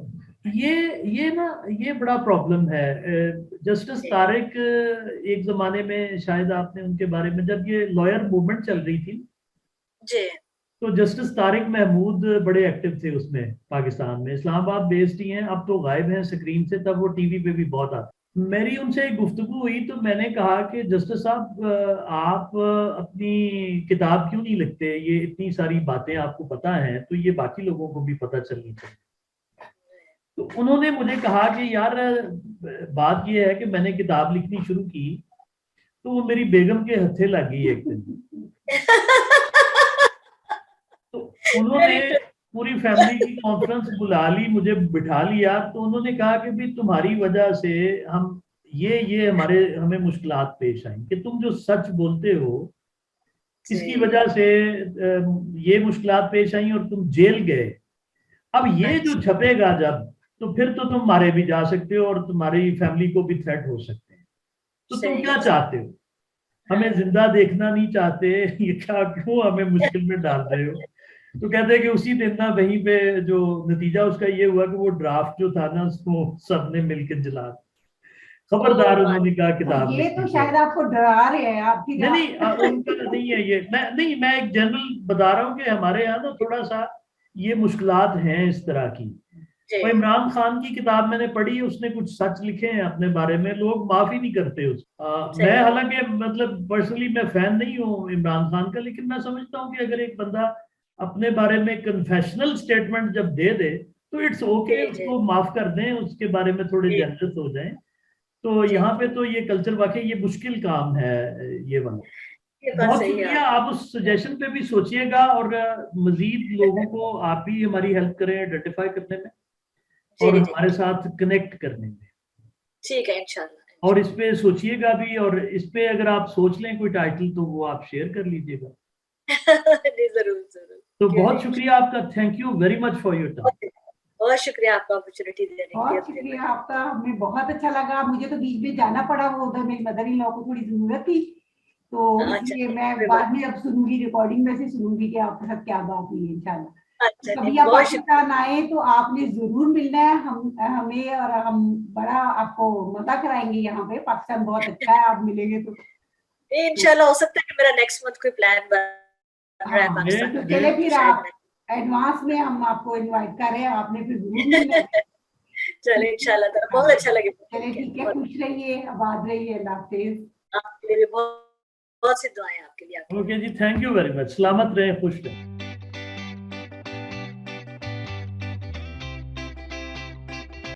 ये ये ना ये बड़ा प्रॉब्लम है। जस्टिस जी तारिक एक जमाने में, शायद आपने उनके बारे में, जब ये लॉयर मूवमेंट चल रही थी, जी तो जस्टिस तारिक महमूद बड़े एक्टिव थे उसमें, पाकिस्तान में, इस्लामाबाद बेस्ड ही हैं, अब तो गायब हैं स्क्रीन से, तब वो टीवी पे भी बहुत आते। मेरी उनसे एक गुफ्तगू हुई तो मैंने कहा कि जस्टिस साहब आप अपनी किताब क्यों नहीं लिखते, ये इतनी सारी बातें आपको पता हैं तो ये बाकी लोगों को भी पता चलनी चाहिए। तो उन्होंने मुझे कहा कि यार बात ये है कि मैंने किताब लिखनी शुरू की तो वो मेरी बेगम के हत्थे लग गई एक दिन। तो उन्होंने पूरी फैमिली की कॉन्फ्रेंस बुला ली, मुझे बिठा लिया, तो उन्होंने कहा कि भी तुम्हारी वजह से हम ये हमें मुश्किलात पेश आई कि तुम जो सच बोलते हो इसकी वजह से ये मुश्किलात पेश आई और तुम जेल गए। अब ये जो छपेगा जब, तो फिर तो तुम मारे भी जा सकते हो और तुम्हारी फैमिली को भी थ्रेट हो सकते हैं। तो तुम क्या चाहते हो, हमें जिंदा देखना नहीं चाहते, ये क्या क्यों हमें मुश्किल में डाल रहे हो? तो कहते हैं कि उसी दिन ना वहीं पे जो नतीजा उसका ये हुआ कि वो ड्राफ्ट जो था ना उसको सबने मिलकर जला, खबरदार उन्होंने कहा किताब ये तो शायद आपको डरा रहे हैं आपकी। नहीं उनका नहीं है ये, मैं एक जनरल बता रहा हूँ कि हमारे यहाँ ना थोड़ा सा ये मुश्किलात हैं इस तरह की। तो इमरान खान की किताब मैंने पढ़ी, उसने कुछ सच लिखे हैं अपने बारे में, लोग माफ ही नहीं करते मैं हालांकि मतलब पर्सनली मैं फैन नहीं हूँ इमरान खान का, लेकिन मैं समझता हूँ कि अगर एक बंदा अपने बारे में कन्फेशनल स्टेटमेंट जब दे दे तो इट्स ओके, उसको माफ कर दें, उसके बारे में थोड़े जनरस हो जाएं। तो यहाँ पे तो ये कल्चर वाकई ये मुश्किल काम है ये वाला। बहुत शुक्रिया, आप उस सजेशन पे भी सोचिएगा और मजीद लोगों को आप भी हमारी हेल्प करें आइडेंटिफाई करने में और हमारे साथ कनेक्ट करने में। ठीक है इंशाल्लाह। और इस पे सोचिएगा भी, और इस पे अगर आप सोच लें कोई टाइटल तो वो आप शेयर कर लीजिएगा। जरूर जरूर। तो बहुत शुक्रिया आपका, thank you very much for your time. बहुत शुक्रिया आपका अपॉर्चुनिटी देने के लिए। बहुत शुक्रिया आपका, हमें बहुत अच्छा लगा। मुझे तो बीच में जाना पड़ा, वो उधर मेरी मदर इन लॉ को थोड़ी जरूरत थी, तो इसलिए मैं बाद में अब सुनूंगी, रिकॉर्डिंग में से सुनूंगी कि आपके साथ क्या बात हुई है इंशाल्लाह। कभी आप पाकिस्तान आए तो आपने जरूर मिलना है हमें, और हम बड़ा आपको मजा कराएंगे यहाँ पे। पाकिस्तान बहुत अच्छा है, आप मिलेंगे तो इंशाल्लाह। हो सकता है कि मेरा नेक्स्ट मंथ कोई प्लान बन रहा है पाकिस्तान। तो चले फिर आप एडवांस में हम आपको इनवाइट कर रहे हैं, आपने फिर जरूर मिलना है। चलिए इंशाल्लाह, बहुत अच्छा लगे। चलिए ठीक है, खुश रहिए, आबाद रहिए, अल्लाह हाफिज। आपके लिए बहुत सी दुआएं आपके लिए। ओके जी, थैंक यू वेरी मच, सलामत रहे, खुश रहे।